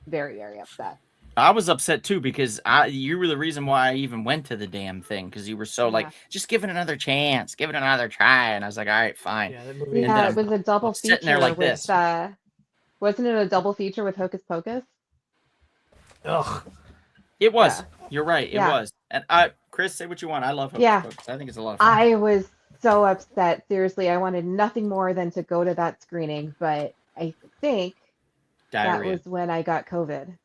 C: Very, very upset.
B: I was upset too because you were the reason why I even went to the damn thing, because you were so like, just give it another chance, give it another try, and I was like, all right, fine.
E: Yeah, that movie.
C: Yeah, it was a double feature.
B: Sitting there like
C: with,
B: this.
C: wasn't it a double feature with Hocus Pocus?
E: Ugh.
B: It was.
C: Yeah.
B: You're right. It
C: Yeah.
B: was. And Chris, say what you want. I love Hocus Pocus. I think it's a lot of fun.
C: I was so upset. Seriously, I wanted nothing more than to go to that screening, but I think that was when I got COVID.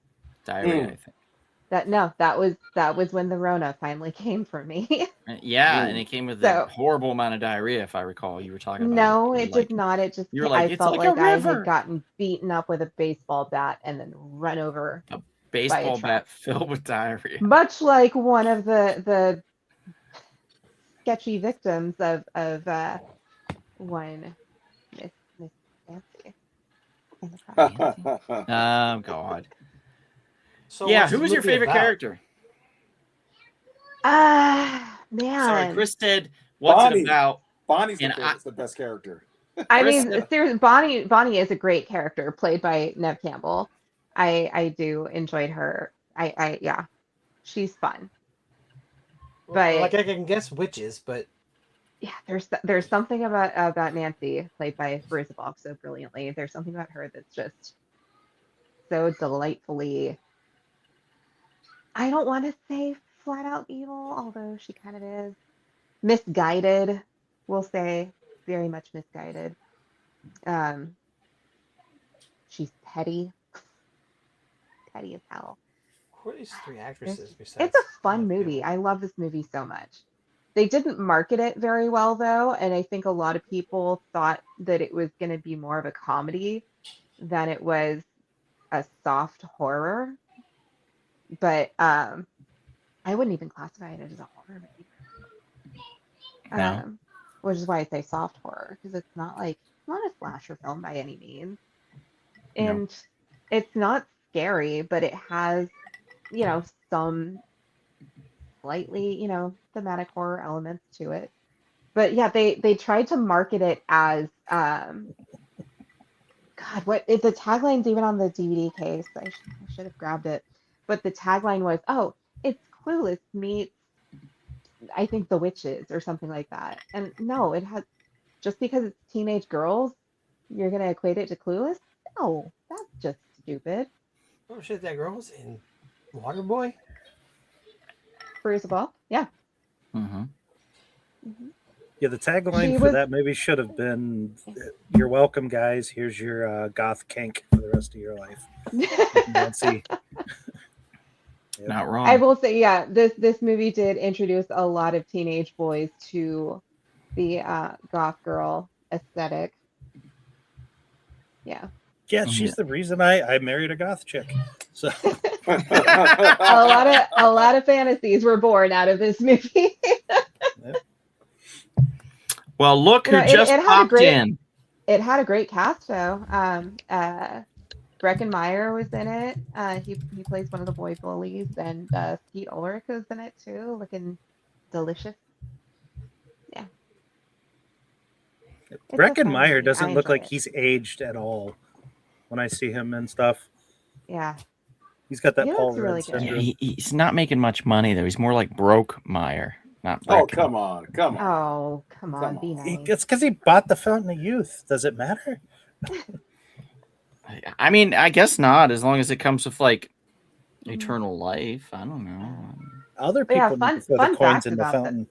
B: Diarrhea, I think.
C: That was when the Rona finally came for me.
B: Yeah, and it came with a horrible amount of diarrhea, if I recall. You were talking about.
C: No, it did not. It just I felt like I had gotten beaten up with a baseball bat and then run over.
B: A baseball bat filled with diarrhea.
C: Much like one of the sketchy victims of one Miss Nancy.
B: Oh God.
E: So
B: yeah, who was your favorite character?
C: Man.
B: Sorry, Chris said, "What's it about?"
D: Bonnie's the best character.
C: I mean, seriously, Bonnie is a great character, played by Neve Campbell. I do enjoy her. Yeah, she's fun.
E: Well, like I can guess witches, but
C: yeah, there's something about Nancy, played by Marissa Balk so brilliantly. There's something about her that's just so delightfully. I don't want to say flat out evil, although she kind of is. misguided, we'll say, very much misguided. She's petty as hell.
E: Who are these three actresses besides?
C: It's a fun movie. I love this movie so much. They didn't market it very well though, and I think a lot of people thought that it was going to be more of a comedy than it was a soft horror. But I wouldn't even classify it as a horror movie.
B: No.
C: Which is why I say soft horror, because it's not a slasher film by any means.
B: No.
C: And it's not scary, but it has, some slightly, thematic horror elements to it. But yeah, they tried to market it as God, what if the tagline's even on the DVD case? I should have grabbed it. But the tagline was, "Oh, it's Clueless meets I think The Witches" or something like that. And no, it has just because it's teenage girls, you're gonna equate it to Clueless? No, that's just stupid.
E: Oh shit, that girl was in Waterboy.
C: First of all, yeah.
B: Mm-hmm.
A: Yeah, the tagline for that movie should have been, "You're welcome, guys. Here's your goth kink for the rest of your life." Nancy. Yep.
B: Not wrong.
C: I will say, yeah, this movie did introduce a lot of teenage boys to the goth girl aesthetic. Yeah.
A: Yeah, she's the reason I married a goth chick. So
C: a lot of fantasies were born out of this movie.
B: Well, look who just popped in.
C: It had a great cast though. Breckenmeyer was in it. He plays one of the boy bullies, and Skeet Ulrich was in it too, looking delicious. Yeah.
A: Breckenmeyer doesn't look like he's aged at all when I see him and stuff.
C: Yeah.
A: He's got that Paul
C: really
A: Rudd syndrome.
B: Yeah, he's not making much money though. He's more like Broke Meyer, not Brecken.
D: Oh, come on.
C: Oh, come on, be nice.
A: It's because he bought the Fountain of Youth. Does it matter?
B: I mean, I guess not, as long as it comes with like eternal life. I don't know.
A: Other people need to throw the coins in the fountain.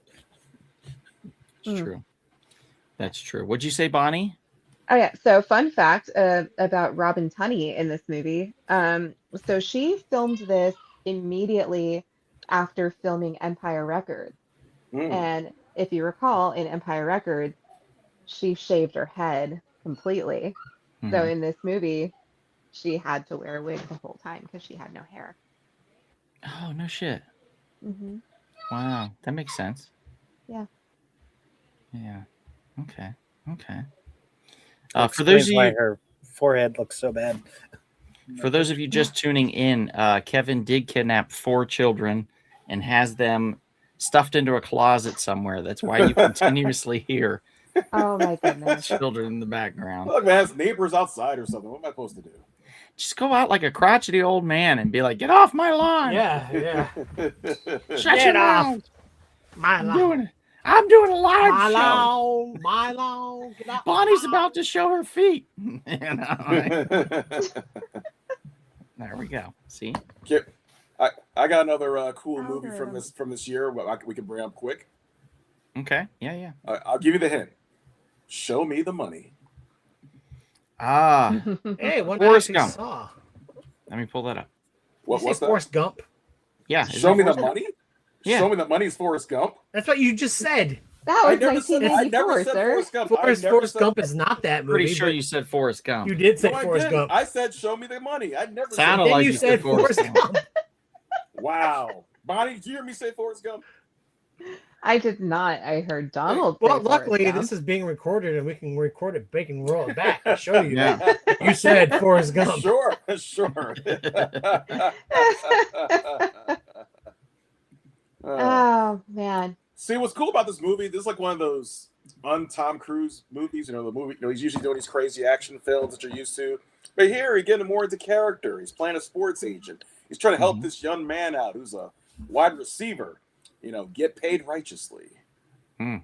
B: It's true. That's true. What'd you say, Bonnie?
C: Oh yeah. So fun fact about Robin Tunney in this movie. So she filmed this immediately after filming Empire Records. And if you recall, in Empire Records, she shaved her head completely. So in this movie, she had to wear a wig the whole time because she had no hair.
B: Oh, no shit. Wow. That makes sense.
C: Yeah.
B: Yeah. Okay.
A: For those of you, why her forehead looks so bad.
B: For those of you just tuning in, Kevin did kidnap 4 children and has them stuffed into a closet somewhere. That's why you continuously hear
C: oh my goodness
B: children in the background.
D: Look, man, has neighbors outside or something. What am I supposed to do?
B: Just go out like a crotchety old man and be like, "Get off my lawn!"
E: Yeah.
B: Shut your mouth.
E: My lawn.
B: I'm doing a live show.
E: My lawn. Get off
B: Bonnie's about to show her feet. There we go. See?
D: I got another cool movie from this year. We can bring up quick.
B: Okay. Yeah.
D: I'll give you the hint. Show me the money.
E: Hey, one
B: Forrest
E: I
B: Gump.
E: saw.
B: Let me pull that up.
D: What's that?
E: Forrest Gump.
B: Yeah.
D: Show me the money?
B: Yeah.
D: Show me the money is Forrest Gump.
E: That's what you just said.
C: That was
D: I never
C: 1984,
D: said
C: sir.
D: Forrest Gump.
E: Forrest Gump is not that movie.
B: Pretty sure you said Forrest Gump.
E: You did say
D: No,
E: Forrest Gump.
D: I said show me the money. I never
B: Sounded
D: said
B: like
E: Then you said Forrest Gump.
D: Wow. Bonnie, did you hear me say Forrest Gump?
C: I did not. I heard Donald.
E: Well,
C: say
E: luckily
C: Forrest Gump.
E: this is being recorded, and we can record it, we can roll it back and show you.
B: Yeah.
E: You said Forrest Gump.
D: Sure.
C: Oh man.
D: See, what's cool about this movie, this is like one of those un-Tom Cruise movies. The movie, he's usually doing these crazy action films that you're used to. But here, he's getting more into character. He's playing a sports agent. He's trying to help this young man out who's a wide receiver, get paid righteously. And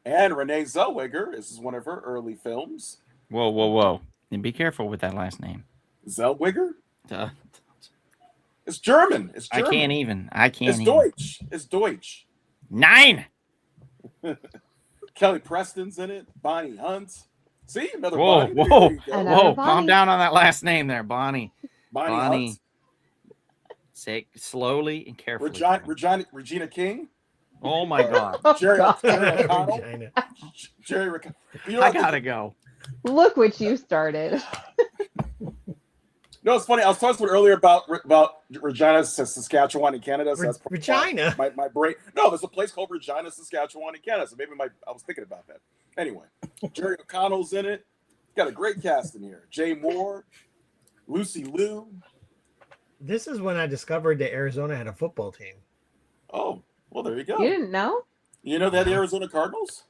D: Renee Zellweger, this is one of her early films.
B: Whoa. And be careful with that last name.
D: Zellweger? It's German.
B: I can't even.
D: It's Deutsch. It's Deutsch.
B: 9.
D: Kelly Preston's in it. Bonnie Hunt. See, another
B: Whoa,
D: Bonnie.
B: whoa,
D: There you go.
C: Another
B: whoa!
C: Bonnie.
B: Calm down on that last name there, Bonnie.
D: Bonnie Hunt.
B: Say it slowly and carefully.
D: Regina King.
B: Oh my God!
C: Oh,
D: Jerry
C: God.
D: O'Connell.
E: Regina.
D: Jerry O'Connell. You know
B: I
D: what?
B: gotta go.
C: Look what you started.
D: No, it's funny. I was talking earlier about Regina, Saskatchewan, in Canada. So that's
E: Regina.
D: My brain. No, there's a place called Regina, Saskatchewan, in Canada. So maybe I was thinking about that. Anyway, Jerry O'Connell's in it. Got a great cast in here. Jay Moore, Lucy Liu.
E: This is when I discovered that Arizona had a football team.
D: Oh, well, there you go.
C: You didn't know?
D: You know that the Arizona Cardinals?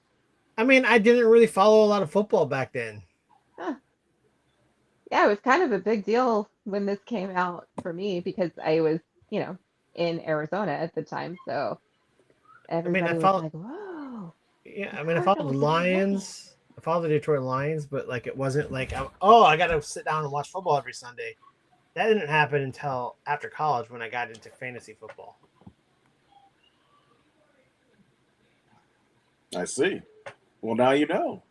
E: I mean, I didn't really follow a lot of football back then.
C: Huh. Yeah, it was kind of a big deal when this came out for me because I was, in Arizona at the time. So everybody was like, whoa.
E: Yeah, I mean, I followed the Lions. I followed the Detroit Lions, but like it wasn't like, I got to sit down and watch football every Sunday. That didn't happen until after college when I got into fantasy football.
D: I see. Well, now you know.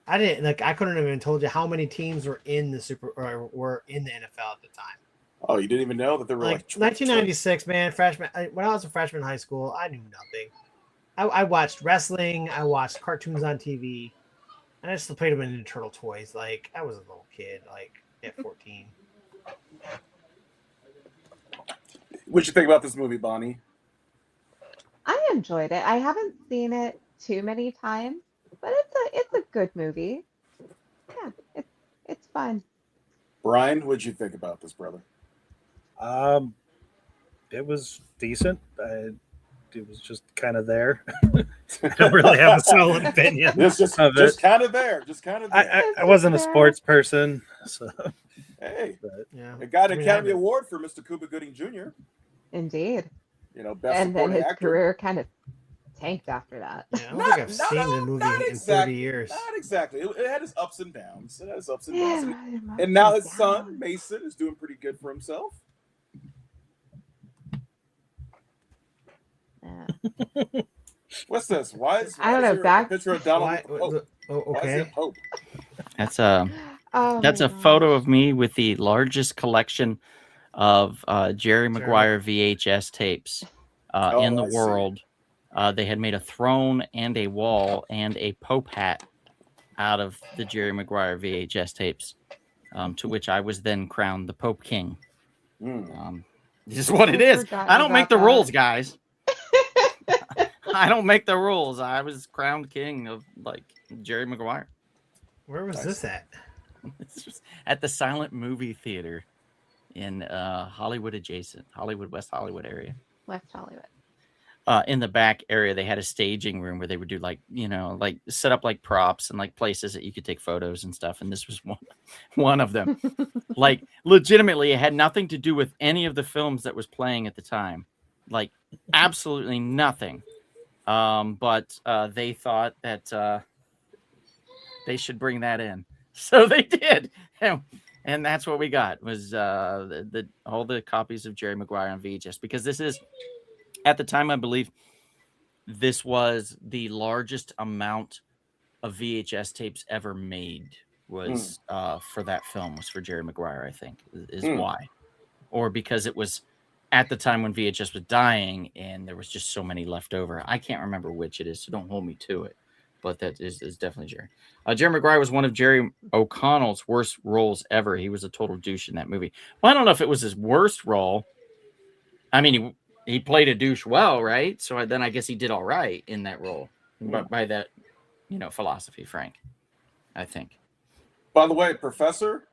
E: I couldn't have even told you how many teams were in the were in the NFL at the time.
D: Oh, you didn't even know that there were like
E: 1996, man, freshman. When I was a freshman in high school, I knew nothing. I watched wrestling. I watched cartoons on TV, and I just played with Ninja Turtle toys. Like I was a little kid, like at 14.
D: What'd you think about this movie, Bonnie?
C: I enjoyed it. I haven't seen it too many times, but it's a good movie. Yeah, it's fun.
D: Brian, what'd you think about this, brother?
A: It was decent. It was just kind of there. I don't really have a solid opinion.
D: It's just kind of there. Just kind of there.
A: I wasn't a sports person, so
D: hey,
E: Yeah,
D: it got an Academy Award for Mr. Cuba Gooding Jr.
C: Indeed.
D: Best
C: And then
D: supporting
C: his
D: actor.
C: career kind of tanked after that.
E: Yeah, I don't think I've seen the movie in 30 years.
D: Not exactly. It had its ups and downs. It had its ups and
C: Yeah,
D: downs.
C: it
D: And now
C: must
D: his
C: be
D: son,
C: down.
D: Mason, is doing pretty good for himself.
C: Yeah.
D: What's this? Why is
C: I don't know,
D: there
C: back-
D: a picture of Donald
E: Why-
D: Pope? Why is
E: okay.
D: it Pope?
B: That's
C: Oh
B: That's
C: my
B: a photo
C: gosh.
B: of me with the largest collection of Jerry Maguire VHS tapes in the
D: I see.
B: world. They had made a throne and a wall and a Pope hat out of the Jerry Maguire VHS tapes, to which I was then crowned the Pope King. This is what it is.
C: forgotten
B: I don't make
C: about
B: the
C: that.
B: rules, guys. I don't make the rules. I was crowned king of Jerry Maguire.
E: Where was this at?
B: It's just at the Silent Movie Theater in Hollywood West Hollywood area.
C: West Hollywood.
B: In the back area, they had a staging room where they would do set up props and places that you could take photos and stuff. And this was one of them. Legitimately, it had nothing to do with any of the films that was playing at the time. Absolutely nothing. But they thought that they should bring that in. So they did. And that's what we got was all the copies of Jerry Maguire on VHS, because this is, at the time, I believe this was the largest amount of VHS tapes ever made was for that film, was for Jerry Maguire, I think, is why. Or because it was at the time when VHS was dying and there was just so many left over. I can't remember which it is, so don't hold me to it. But that is definitely Jerry. Jerry Maguire was one of Jerry O'Connell's worst roles ever. He was a total douche in that movie. Well, I don't know if it was his worst role. I mean, he played a douche well, right? So then I guess he did all right in that role. But by that, philosophy, Frank, I think.
D: By the way, Professor,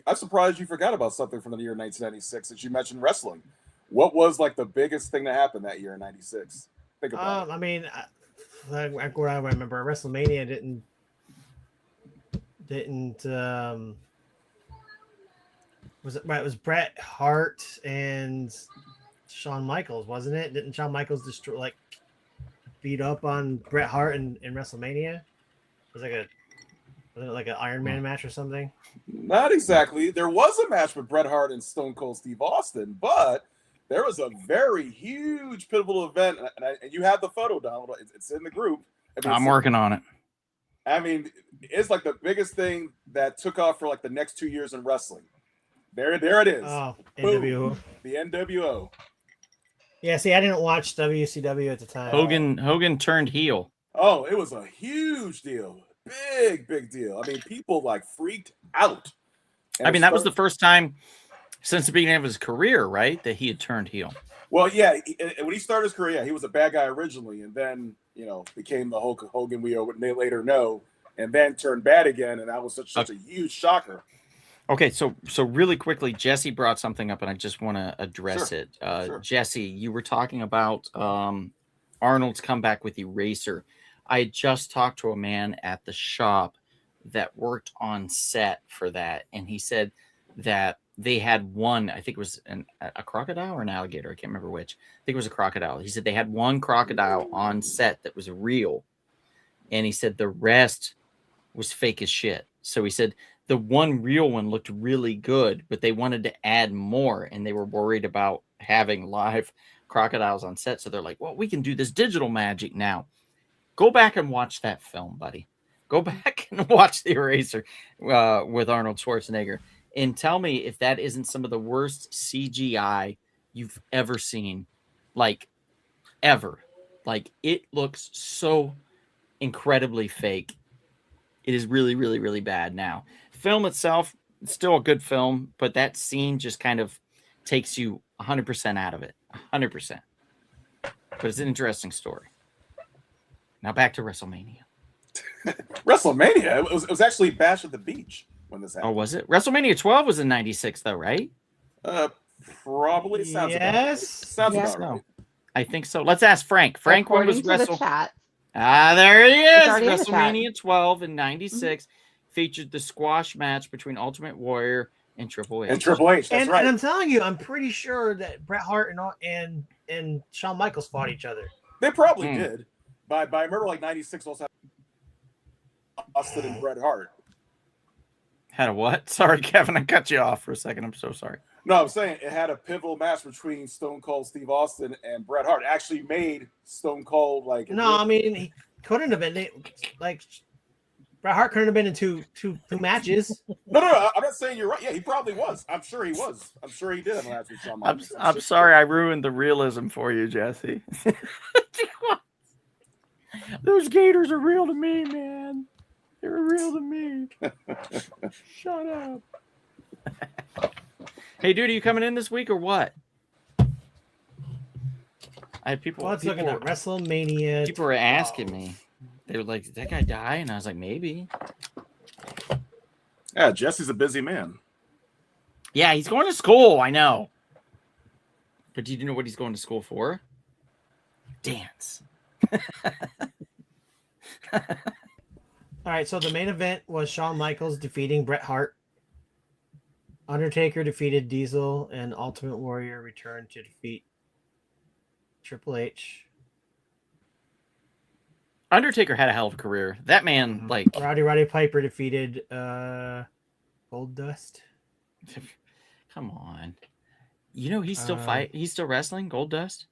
D: I'm surprised you forgot about something from the year 1996 that you mentioned wrestling. What was the biggest thing that happened that year in 96? Think about it.
E: I mean, what I remember, WrestleMania didn't was it right? It was Bret Hart and Shawn Michaels, wasn't it? Didn't Shawn Michaels beat up on Bret Hart in WrestleMania? Was it like an Iron Man match or something?
D: Not exactly. There was a match with Bret Hart and Stone Cold Steve Austin, but there was a very huge pivotal event, and you have the photo, Donald. It's in the group. I mean,
B: I'm working on it.
D: I mean, it's like the biggest thing that took off for like the next 2 years in wrestling. There it is.
E: Oh,
D: Boom.
E: NWO.
D: The NWO.
E: Yeah, see, I didn't watch WCW at the time.
B: Hogan turned heel.
D: Oh, it was a huge deal. Big deal. I mean, people like freaked out. And
B: I mean, that was the first time since the beginning of his career, right, that he had turned heel.
D: Well, yeah, when he started his career, he was a bad guy originally, and then became the Hulk Hogan we later know, and then turned bad again, and that was such a huge shocker.
B: Okay, so really quickly, Jesse brought something up, and I just want to address
D: Sure,
B: it.
D: sure.
B: Jesse, you were talking about Arnold's comeback with Eraser. I had just talked to a man at the shop that worked on set for that, and he said that they had one, I think it was a crocodile or an alligator, I can't remember which. I think it was a crocodile. He said they had one crocodile on set that was real, and he said the rest was fake as shit. So he said the one real one looked really good, but they wanted to add more, and they were worried about having live crocodiles on set. So they're like, well, we can do this digital magic now. Go back and watch that film, buddy. Go back and watch The Eraser with Arnold Schwarzenegger, and tell me if that isn't some of the worst CGI you've ever seen, like ever. Like, it looks so incredibly fake. It is really, really, really bad now. Film itself, it's still a good film, but that scene just kind of takes you 100% out of it. 100%. But it's an interesting story. Now back to WrestleMania.
D: WrestleMania? It was actually Bash at the Beach when this happened.
B: Oh, was it? WrestleMania 12 was in 96, though, right?
D: Probably. Sounds about right.
E: Yes.
D: Sounds
C: Yes.
D: about right.
B: I think so. Let's ask Frank. Frank, when was
C: According to the chat.
B: There he is.
C: already in the chat.
B: WrestleMania 12 in 96 featured the squash match between Ultimate Warrior and Triple H.
D: And Triple H, that's right.
E: And I'm telling you, I'm pretty sure that Bret Hart and Shawn Michaels fought each other.
D: They probably did. But I remember like 96 also had Austin and Bret Hart.
B: Had a what? Sorry, Kevin, I cut you off for a second. I'm so sorry.
D: No, I'm saying it had a pivotal match between Stone Cold Steve Austin and Bret Hart. It actually made Stone Cold like.
E: No, I mean, he couldn't have been like Bret Hart couldn't have been in two matches.
D: No, I'm not saying you're right. Yeah, he probably was. I'm sure he was. I'm sure he did have a match with Shawn Michaels.
B: I'm sorry I ruined the realism for you, Jesse. Those gators are real to me, man. They're real to me. Shut up. Hey, dude, are you coming in this week or what? I had people.
E: Well, it's looking at WrestleMania.
B: People were asking me. They were like, "Did that guy die?" And I was like, "Maybe."
D: Yeah, Jesse's a busy man.
B: Yeah, he's going to school. I know. But do you know what he's going to school for? Dance.
E: All right, so the main event was Shawn Michaels defeating Bret Hart. Undertaker defeated Diesel, and Ultimate Warrior returned to defeat Triple H.
B: Undertaker had a hell of a career. That man, like,
E: Roddy Piper defeated Goldust.
B: come on. You know he's still he's still wrestling Goldust.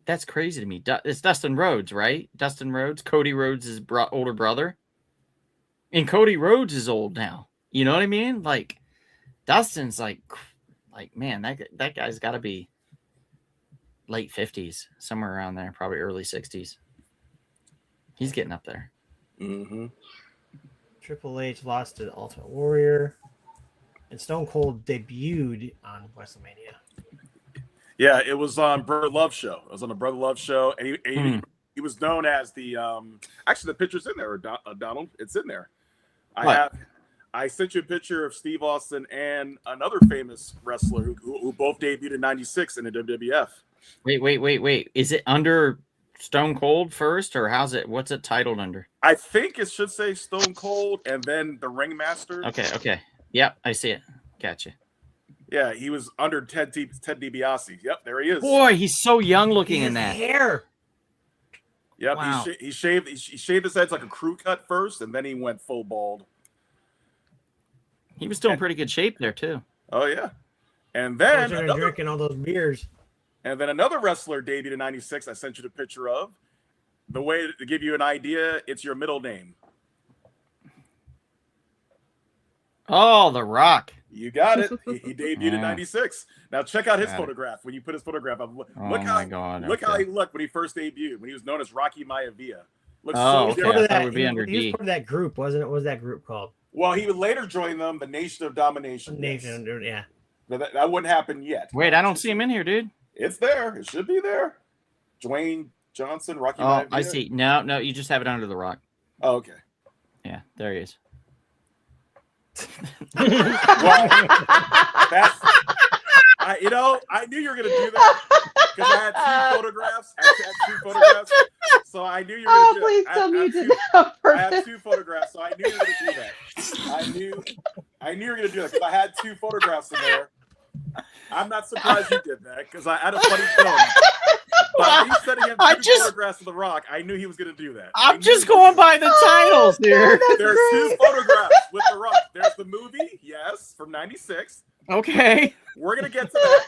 B: That's crazy to me. It's Dustin Rhodes, right? Dustin Rhodes, Cody Rhodes' older brother, and Cody Rhodes is old now. You know what I mean? Like, Dustin's like man, that guy's got to be late 50s, somewhere around there, probably early 60s. He's getting up there.
D: Mm-hmm.
E: Triple H lost to the Ultimate Warrior, and Stone Cold debuted on WrestleMania.
D: Yeah, it was on Brother Love show. It was on the Brother Love show, and he was known as the. Actually, the picture's in there, Donald. It's in there. I sent you a picture of Steve Austin and another famous wrestler who both debuted in '96 in the WWF.
B: Wait. Is it under Stone Cold first, or what's it titled under?
D: I think it should say Stone Cold and then the Ringmaster.
B: Okay. Yep, I see it. Gotcha.
D: Yeah, he was under Ted DiBiase. Yep, there he is.
B: Boy, he's so young looking in that
E: hair.
D: Yep,
B: wow.
D: he shaved his head like a crew cut first, and then he went full bald.
B: He was still in pretty good shape there too.
D: Oh yeah, and then
E: drinking all those beers.
D: And then another wrestler debuted in '96. I sent you the picture of the way to give you an idea, it's your middle name.
B: Oh, The Rock.
D: You got it. He debuted in
B: Yeah.
D: '96. Now check out his
B: Got it.
D: photograph. When you put his photograph up, look
B: Oh
D: how
B: my God.
D: look how
B: okay.
D: he looked when he first debuted. When he was known as Rocky Maivia. Looks
B: Oh,
D: so
B: okay.
D: different.
B: I thought it would be under
E: he was
B: D.
E: part of that group, wasn't it? What was that group called?
D: Well, he would later join them, the Nation of Domination.
E: Nation,
D: Yes.
E: yeah.
D: But that wouldn't happen yet.
B: Wait, I don't see him in here, dude.
D: It's there. It should be there. Dwayne Johnson, Rocky
B: Oh,
D: Maivia.
B: I see. No, you just have it under The Rock.
D: Oh, okay.
B: Yeah, there he is.
D: Well, that's I knew you were gonna do that because I had two photographs. So I knew you were
C: Oh,
D: gonna do
C: please
D: that.
C: tell me
D: I
C: you
D: have
C: did
D: two-
C: that on
D: I have
C: purpose.
D: two photographs, so I knew you were gonna do that. I knew you were gonna do that because I had two photographs in there. I'm not surprised you did that because I had a funny feeling. By me sending him two photographs of The Rock, I knew he was gonna do that.
B: I'm just going by the titles here.
D: There's two photographs with The Rock. There's the movie, yes, from '96.
B: Okay.
D: We're gonna get to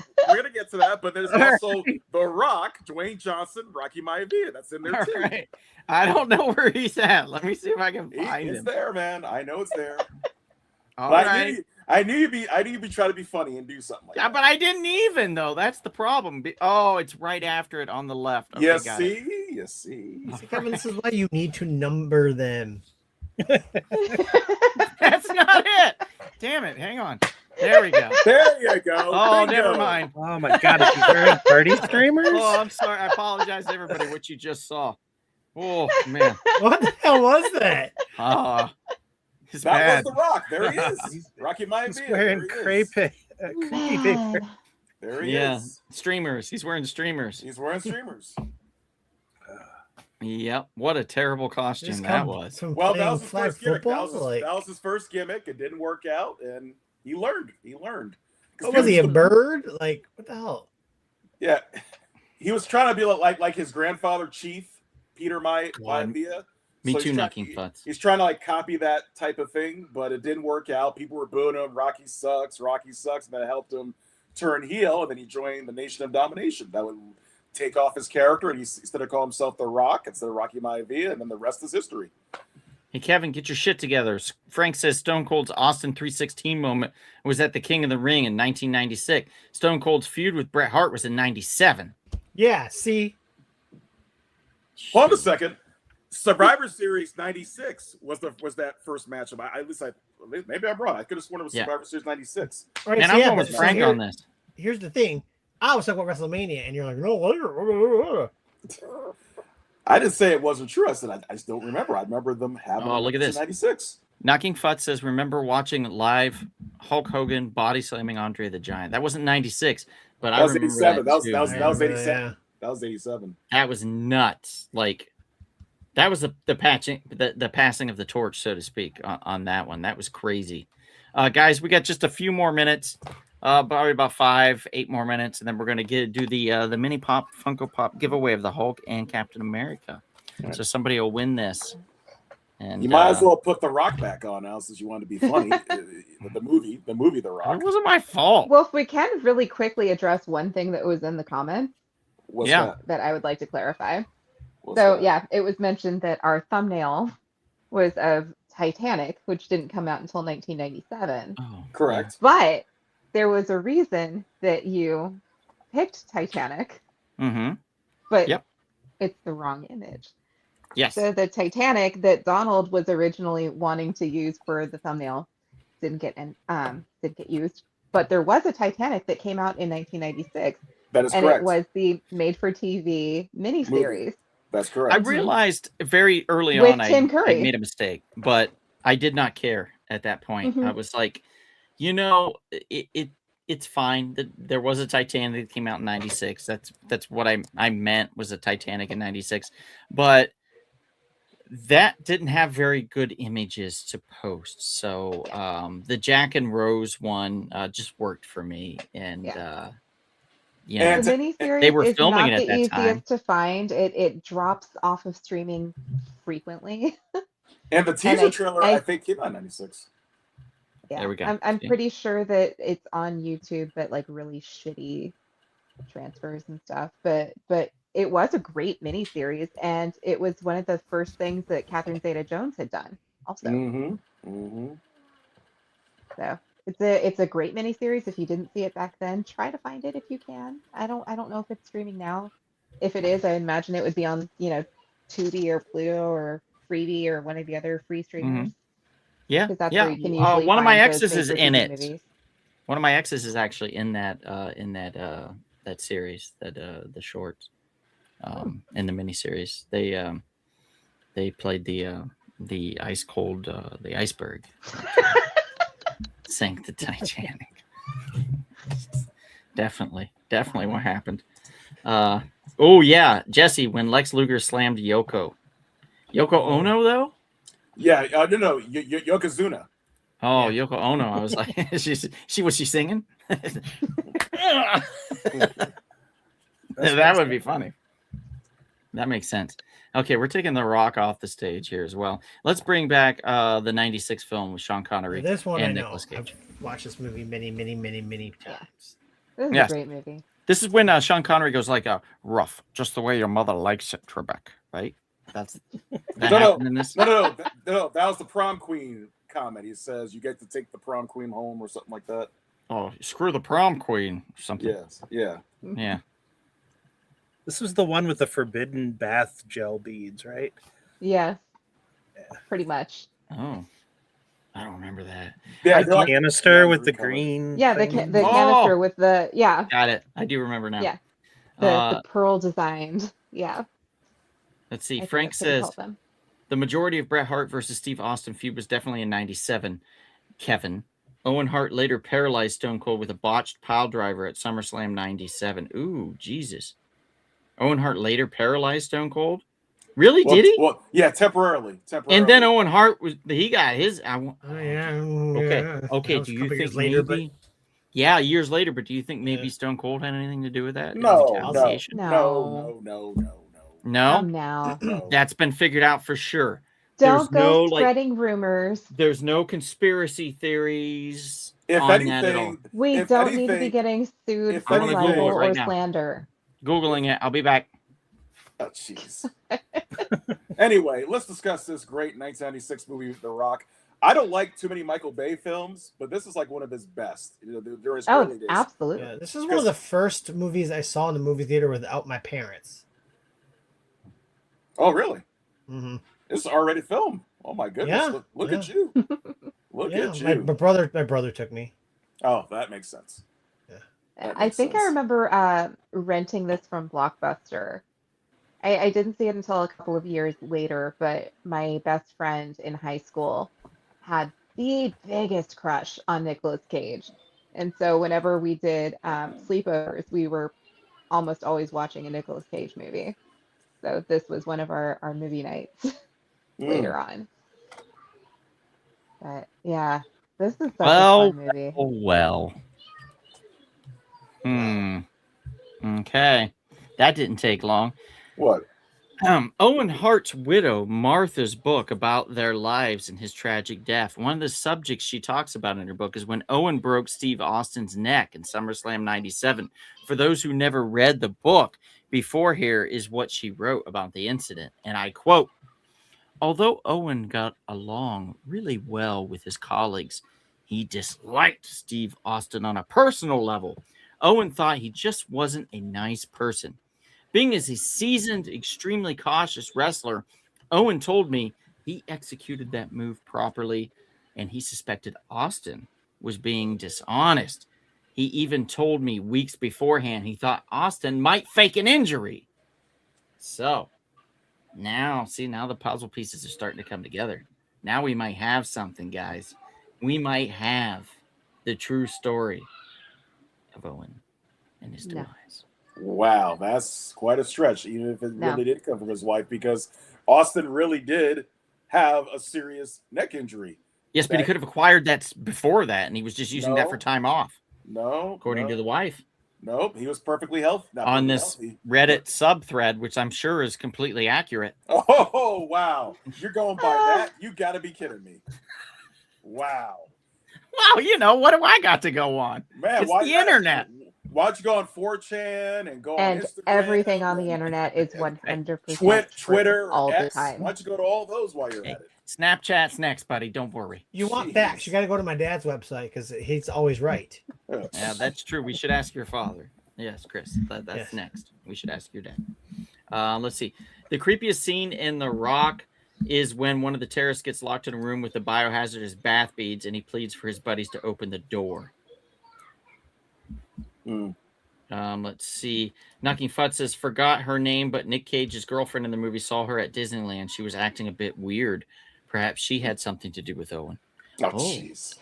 D: that. But there's also The Rock, Dwayne Johnson, Rocky Maivia. That's in there
B: All
D: too.
B: right. I don't know where he's at. Let me see if I can find
D: It's
B: him.
D: there, man. I know it's there.
B: All
D: But
B: right.
D: I knew you'd be trying to be funny and do something like
B: Yeah,
D: that.
B: but I didn't even though. That's the problem. Oh, it's right after it on the left. Okay,
D: You
B: got it.
D: see, you see.
E: See, Kevin, this is why you need to number them.
B: That's not it. Damn it. Hang on. There we go.
D: There you go.
B: Oh,
D: Bingo.
B: never mind.
A: Oh my God! Is he wearing party streamers?
B: Oh, I'm sorry. I apologize to everybody what you just saw. Oh man.
E: What the hell was that?
B: It's
D: That
B: bad.
D: was The Rock. There he is. Rocky Maivia.
A: He's wearing
D: There he is.
A: creepy paper.
C: Man.
D: There he
B: Yeah.
D: is.
B: Streamers. He's wearing streamers.
D: He's wearing streamers.
B: Yep. What a terrible costume
E: Just
B: that
E: come
B: was.
E: from
D: Well, that
E: playing
D: was his
E: flag
D: first gimmick.
E: football.
D: That was his first gimmick. It didn't work out, and he learned.
E: What was he, a bird? Like, what the hell?
D: Yeah, he was trying to be like his grandfather, Chief Peter Maivia.
B: Me
D: So
B: too,
D: he's
B: knocking futz.
D: He's trying to copy that type of thing, but it didn't work out. People were booing him. Rocky sucks. And that helped him turn heel, and then he joined the Nation of Domination. That would take off his character, and he instead of call himself The Rock, instead of Rocky Maivia, and then the rest is history.
B: Hey, Kevin, get your shit together. Frank says Stone Cold's Austin 316 moment was at the King of the Ring in 1996. Stone Cold's feud with Bret Hart was in 97.
E: Yeah, see?
D: Hold on a second. Survivor Series '96 was that first match. Maybe I'm wrong. I could have sworn it was
B: Yeah.
D: Survivor Series '96.
E: All right,
B: And
E: so
B: I'm
E: yeah,
B: going
E: but
B: with
E: so
B: Frank on this.
E: Here's the thing. I was talking about WrestleMania, and you're like, no,
D: I didn't say it wasn't true. I said I just don't remember. I remember them having.
B: Oh, look at this.
D: '96.
B: Knocking Futz says, remember watching live Hulk Hogan body slamming Andre the Giant. That wasn't 96, but
D: That
B: I
D: was
B: remember
D: 87.
B: that, too.
D: That was
E: Yeah.
D: 87. That was 87.
B: That was nuts. Like, that was the passing of the torch, so to speak, on that one. That was crazy. Guys, we got just a few more minutes, probably about 5-8 more minutes, and then we're going to do the mini pop Funko Pop giveaway of the Hulk and Captain America. So somebody will win this. And
D: You might as well put The Rock back on now since you wanted to be funny. the movie The Rock.
B: It wasn't my fault.
C: Well, if we can really quickly address one thing that was in the comments
D: What's
B: Yeah.
C: that I would like to clarify.
D: What's
C: So
D: that?
C: yeah, it was mentioned that our thumbnail was of Titanic, which didn't come out until 1997.
B: Oh,
D: Correct.
C: But there was a reason that you picked Titanic,
B: Mm-hmm.
C: but
B: Yep.
C: it's the wrong image.
B: Yes.
C: So the Titanic that Donald was originally wanting to use for the thumbnail didn't get used. But there was a Titanic that came out in 1996,
D: That is
C: and
D: correct.
C: it was the made-for-TV miniseries.
D: That's correct.
B: I realized very early
C: With
B: on I
C: Tim Curry.
B: made a mistake, but I did not care at that point.
C: Mhm.
B: I was like, it's fine. There was a Titanic that came out in 96. That's what I meant was a Titanic in 96. But that didn't have very good images to post. So the Jack and Rose one just worked for me. And
D: And
C: The miniseries
B: they were
C: is
B: filming
C: not
B: it at
C: the
B: that
C: easiest
B: time.
C: to find. It drops off of streaming frequently.
D: And the teaser
C: I-
D: trailer,
C: I-
D: I think, came out in '96.
C: Yeah,
B: There we go.
C: I'm
B: See?
C: pretty sure that it's on YouTube, but like really shitty transfers and stuff. But it was a great miniseries, and it was one of the first things that Catherine Zeta-Jones had done also.
D: Mm-hmm. Mm-hmm.
C: So it's a great miniseries. If you didn't see it back then, try to find it if you can. I don't know if it's streaming now. If it is, I imagine it would be on, Tubi or Pluto or Freevee or one of the other free streamers,
B: Yeah,
C: because that's
B: yeah.
C: where you can usually
B: One of my
C: find those
B: exes is in
C: made-for-TV
B: it.
C: movies.
B: One of my exes is actually in that that series, that the short, in the miniseries. They played the ice cold the iceberg sank the Titanic. Definitely what happened. Oh yeah, Jesse, when Lex Luger slammed Yoko Ono though.
D: Yeah. No. Yokozuna.
B: Oh,
E: Yeah.
B: Yoko Ono. I was like, was she singing? That would be funny. That makes sense. Okay, we're taking The Rock off the stage here as well. Let's bring back the '96 film with Sean Connery
E: This one
B: and
E: I know.
B: Nicolas Cage.
E: I've watched this movie many times.
C: This is
B: Yes.
C: a great movie.
B: This is when Sean Connery goes like, rough, just the way your mother likes it, Trebek, right? That happened in this?
D: No. That was the prom queen comment. He says you get to take the prom queen home or something like that.
B: Oh, screw the prom queen or something.
D: Yes. Yeah.
B: Yeah.
A: This was the one with the forbidden bath gel beads, right?
C: Yes, pretty much.
B: Oh, I don't remember that.
D: Yeah.
A: The
D: they're
A: canister with the
D: color.
A: green.
C: Yeah, the
A: thing.
C: canister with the
B: Got it. I do remember now.
C: Yeah. the pearl designed. Yeah.
B: Let's see.
C: I think
B: Frank
C: that's what you
B: says
C: call them.
B: the majority of Bret Hart versus Steve Austin feud was definitely in '97. Kevin. Owen Hart later paralyzed Stone Cold with a botched pile driver at SummerSlam '97. Ooh, Jesus. Owen Hart later paralyzed Stone Cold? Really?
D: Well,
B: did he?
D: Well, yeah, temporarily.
B: And then Owen Hart he got his.
E: Oh yeah.
B: Okay.
E: That was
B: Do
E: a
B: you
E: couple
B: think
E: years later, but
B: maybe? Yeah, years later. But do you think maybe
E: Yeah.
B: Stone Cold had anything to do with that?
D: No.
B: Retaliation?
C: No.
B: No?
C: No.
B: That's been figured out for sure.
C: Don't
B: There's
C: go
B: no,
C: spreading rumors.
B: There's no conspiracy theories
D: If
B: on that at all.
D: anything,
C: We
D: if
C: don't need to be
D: anything-
C: getting sued
D: if
C: for
B: anything-
C: libel
B: Google it right
C: or
B: now.
C: slander.
B: Googling it. I'll be back.
D: Oh, jeez. Anyway, let's discuss this great 1996 movie, The Rock. I don't like too many Michael Bay films, but this is like one of his best. During his early
C: Oh,
D: days.
C: absolutely.
E: Yeah, this is one of the first movies I saw in the movie theater without my parents.
D: Oh, really?
E: Mm-hmm.
D: This is already filmed. Oh my goodness!
E: Yeah,
D: Look
E: yeah.
D: at you. Look
E: Yeah,
D: at
E: my
D: you.
E: brother took me.
D: Oh, that makes sense. That
C: I
D: makes
C: think I
D: sense.
C: remember renting this from Blockbuster. I didn't see it until a couple of years later, but my best friend in high school had the biggest crush on Nicolas Cage. And so whenever we did sleepovers, we were almost always watching a Nicolas Cage movie. So this was one of our movie nights later on. But yeah, this is such a fun movie.
B: Oh, well. Okay. That didn't take long.
D: What?
B: Owen Hart's widow, Martha's book about their lives and his tragic death. One of the subjects she talks about in her book is when Owen broke Steve Austin's neck in SummerSlam '97. For those who never read the book, before here is what she wrote about the incident. And I quote, although Owen got along really well with his colleagues, he disliked Steve Austin on a personal level. Owen thought he just wasn't a nice person. Being as a seasoned, extremely cautious wrestler, Owen told me he executed that move properly, and he suspected Austin was being dishonest. He even told me weeks beforehand he thought Austin might fake an injury. So, now the puzzle pieces are starting to come together. Now we might have something, guys. We might have the true story of Owen and his demise.
D: Wow, that's quite a stretch, even if it
C: No.
D: really did come from his wife, because Austin really did have a serious neck injury.
B: Yes, but he could have acquired that before that, and he was just using that for time off,
D: No,
B: according to the wife.
D: Nope, he was perfectly healthy.
B: On this Reddit sub thread, which I'm sure is completely accurate.
D: Oh, wow. You're going by that? You got to be kidding me. Wow.
B: Well, what do I got to go on?
D: Man,
B: It's the internet.
D: why don't you go on 4chan and go on
C: And
D: Instagram?
C: everything on the
D: and
C: internet is 100%
D: Twitter,
C: all the
D: X.
C: time.
D: Why don't you go to all those while you're
B: Hey,
D: at it?
B: Snapchat's next, buddy. Don't worry.
E: You want
D: Jeez.
E: facts? You got to go to my dad's website because he's always right.
B: Yeah, that's true. We should ask your father. Yes, Chris. That's
E: Yes.
B: next. We should ask your dad. Let's see. The creepiest scene in The Rock is when one of the terrorists gets locked in a room with the biohazardous bath beads, and he pleads for his buddies to open the door. Let's see. Knocking Futt says, forgot her name, but Nick Cage's girlfriend in the movie saw her at Disneyland. She was acting a bit weird. Perhaps she had something to do with Owen.
D: Oh, jeez.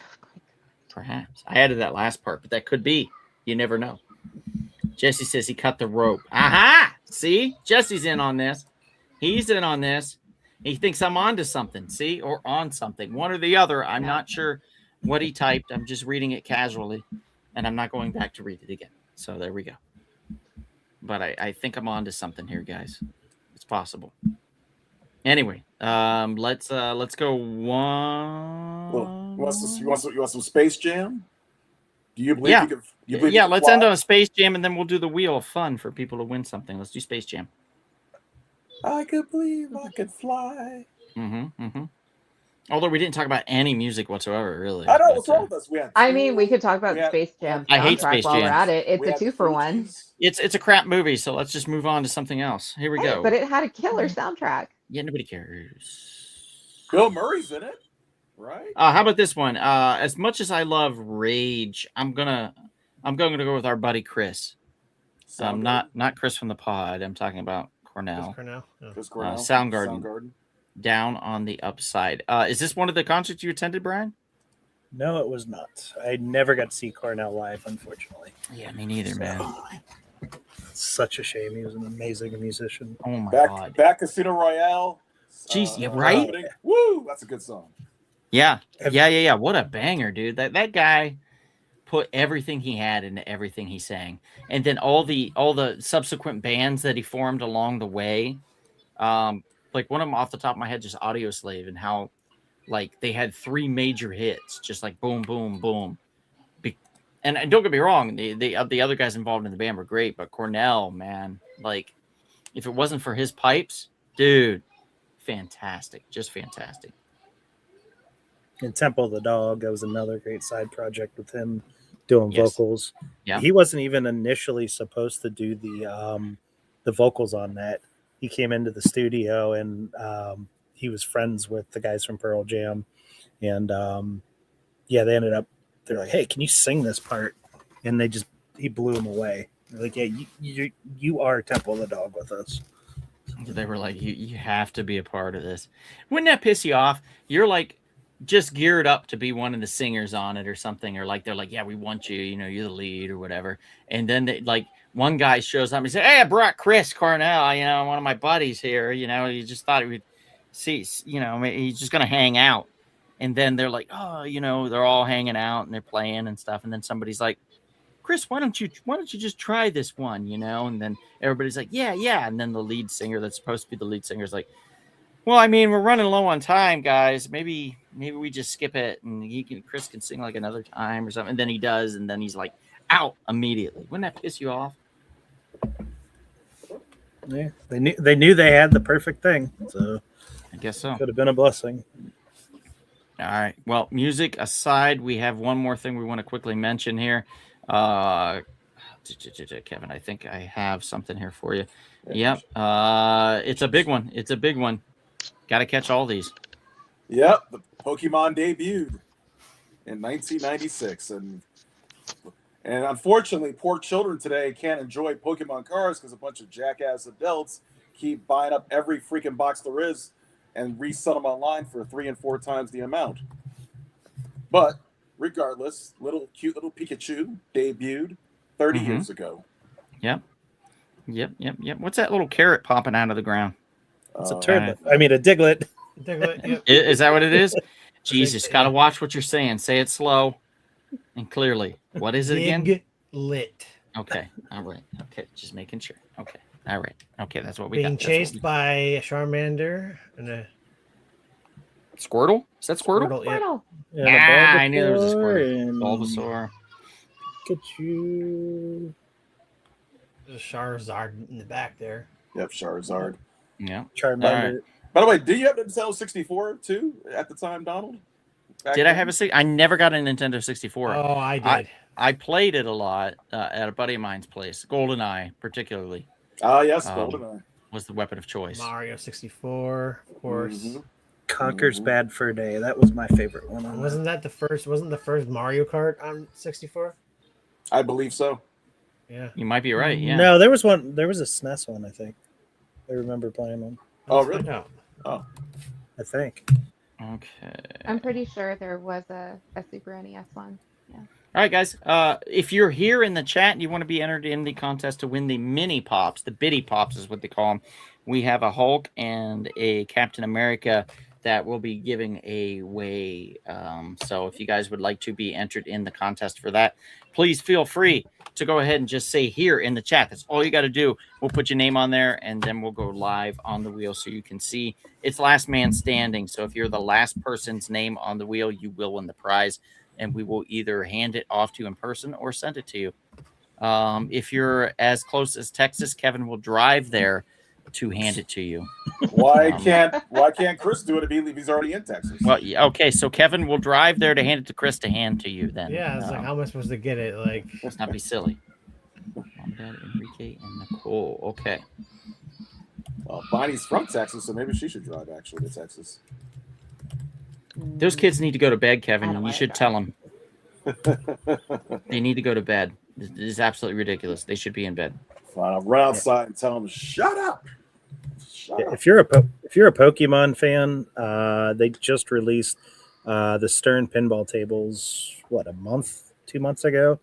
B: Perhaps. I added that last part, but that could be. You never know. Jesse says he cut the rope. Aha! See? Jesse's in on this. He's in on this. He thinks I'm onto something. See? Or on something. One or the other. I'm not sure what he typed. I'm just reading it casually, and I'm not going back to read it again. So there we go. But I think I'm onto something here, guys. It's possible. Anyway, let's go one.
D: Well, you want some Space Jam? Do you believe you can? You believe you can
B: let's
D: fly?
B: end on a Space Jam, and then we'll do the Wheel of Fun for people to win something. Let's do Space Jam.
D: I could believe I could fly.
B: Although we didn't talk about any music whatsoever, really.
D: I know
B: But,
D: what's wrong with us. We had
C: I mean, we could talk about
D: we had-
C: Space Jam
B: I hate
C: soundtrack
B: Space
C: while we're
B: Jam.
C: at it. It's
D: we
C: a
D: had
C: 2-for-1.
D: Fugees.
B: it's a crap movie, so let's just move on to something else. Here we
C: Hey,
B: go.
C: but it had a killer soundtrack.
B: Yeah, nobody cares.
D: Bill Murray's in it, right?
B: How about this one? As much as I love Rage, I'm gonna go with our buddy Chris. Not Chris from the pod. I'm talking about Cornell.
D: Chris Cornell.
B: Soundgarden. Down on the Upside. Is this one of the concerts you attended, Brian?
A: No, it was not. I never got to see Cornell live, unfortunately.
B: Yeah, me neither, man.
A: Such a shame. He was an amazing musician.
B: Oh my god.
D: Back Casino Royale.
B: Jeez, yeah, right?
D: Woo, that's a good song.
B: Yeah. What a banger, dude. That guy put everything he had into everything he sang. And then all the subsequent bands that he formed along the way. Like one of them off the top of my head, just Audio Slave, and how like they had 3 major hits, just like boom, boom, boom. And don't get me wrong, the other guys involved in the band were great, but Cornell, man, like if it wasn't for his pipes, dude, fantastic, just fantastic.
A: And Temple of the Dog, that was another great side project with him doing vocals.
B: Yeah.
A: He wasn't even initially supposed to do the vocals on that. He came into the studio and he was friends with the guys from Pearl Jam. And they're like, hey, can you sing this part? And he blew him away. They're like, yeah, you are Temple of the Dog with us.
B: They were like, you have to be a part of this. Wouldn't that piss you off? You're like just geared up to be one of the singers on it or something, or like they're like, yeah, we want you, you're the lead or whatever. And then one guy shows up and says, hey, I brought Chris Cornell, one of my buddies here, you just thought he would see, he's just gonna hang out. And then they're like, oh, they're all hanging out and they're playing and stuff. And then somebody's like, Chris, why don't you just try this one, And then everybody's like, yeah. And then the lead singer that's supposed to be the lead singer is like, well, I mean, we're running low on time, guys. Maybe we just skip it and Chris can sing like another time or something. And then he does, and then he's like out immediately. Wouldn't that piss you off?
A: Yeah, they knew they had the perfect thing, so
B: I guess so.
A: Could have been a blessing.
B: All right. Well, music aside, we have one more thing we want to quickly mention here. Kevin, I think I have something here for you. Yep. It's a big one. Got to catch all these.
D: Yep. The Pokemon debuted in 1996. And unfortunately, poor children today can't enjoy Pokemon cards because a bunch of jackass adults keep buying up every freaking box there is and resell them online for 3 and 4 times the amount. But regardless, cute little Pikachu debuted 30 years ago.
B: Yep. What's that little carrot popping out of the ground?
A: It's a turbot. I mean, a Diglett.
E: Yep.
B: Is that what it is? Jesus, gotta watch what you're saying. Say it slow and clearly. What is it again?
E: Lit.
B: Okay. All right. Okay. Just making sure. Okay. All right. Okay. That's what we
E: Being
B: got.
E: chased by a Charmander and a
B: Squirtle? Is that Squirtle?
E: Squirtle, yeah.
C: Squirtle.
A: And
B: I knew there was a
A: Bulbasaur
B: Squirtle.
A: and
B: Bulbasaur.
A: Pikachu.
E: There's a Charizard in the back there.
D: Yep, Charizard.
B: Yeah.
A: Charmander.
D: By the way, did you have a Nintendo 64 too at the time, Donald?
B: Did I have a I never got a Nintendo 64.
E: Oh, I did.
B: I played it a lot at a buddy of mine's place. GoldenEye, particularly.
D: Ah, yes,
B: Um,
D: GoldenEye.
B: Was the weapon of choice.
E: Mario 64, of course.
D: Mhm.
A: Conker's Bad Fur Day. That was my favorite one. On
E: Wasn't that the first? Wasn't the first Mario Kart on 64?
D: I believe so.
E: Yeah.
B: You might be right. Yeah.
A: No, there was one. There was a SNES one. I think. I remember playing one.
D: Oh,
E: Let's
D: really?
E: find out.
D: Oh,
A: I think.
B: Okay.
C: I'm pretty sure there was a Super NES one.
B: All right, guys. If you're here in the chat and you want to be entered in the contest to win the mini pops, the bitty pops is what they call them. We have a Hulk and a Captain America that we'll be giving away. So if you guys would like to be entered in the contest for that, please feel free to go ahead and just say here in the chat. That's all you got to do. We'll put your name on there and then we'll go live on the wheel so you can see. It's last man standing. So if you're the last person's name on the wheel, you will win the prize. And we will either hand it off to you in person or send it to you. If you're as close as Texas, Kevin will drive there to hand it to you.
D: why can't Chris do it if he's already in Texas?
B: Well, yeah, okay, so Kevin will drive there to hand it to Chris to hand to you then.
E: Yeah, it's like, how am I supposed to get it? Like,
B: Let's not be silly. Mom, Dad, Enrique, and Nicole. Okay.
D: Well, Bonnie's from Texas, so maybe she should drive actually to Texas.
B: Those kids need to go to bed, Kevin,
C: I don't
B: and you
C: wanna
B: should tell them. They need to go to bed. This is absolutely ridiculous. They should be in bed.
D: Fine, I'll run outside and tell him, "Shut up! Shut
A: Yeah,
D: up!"
A: if you're a Pokemon fan, they just released the Stern pinball tables. What, a month, 2 months ago?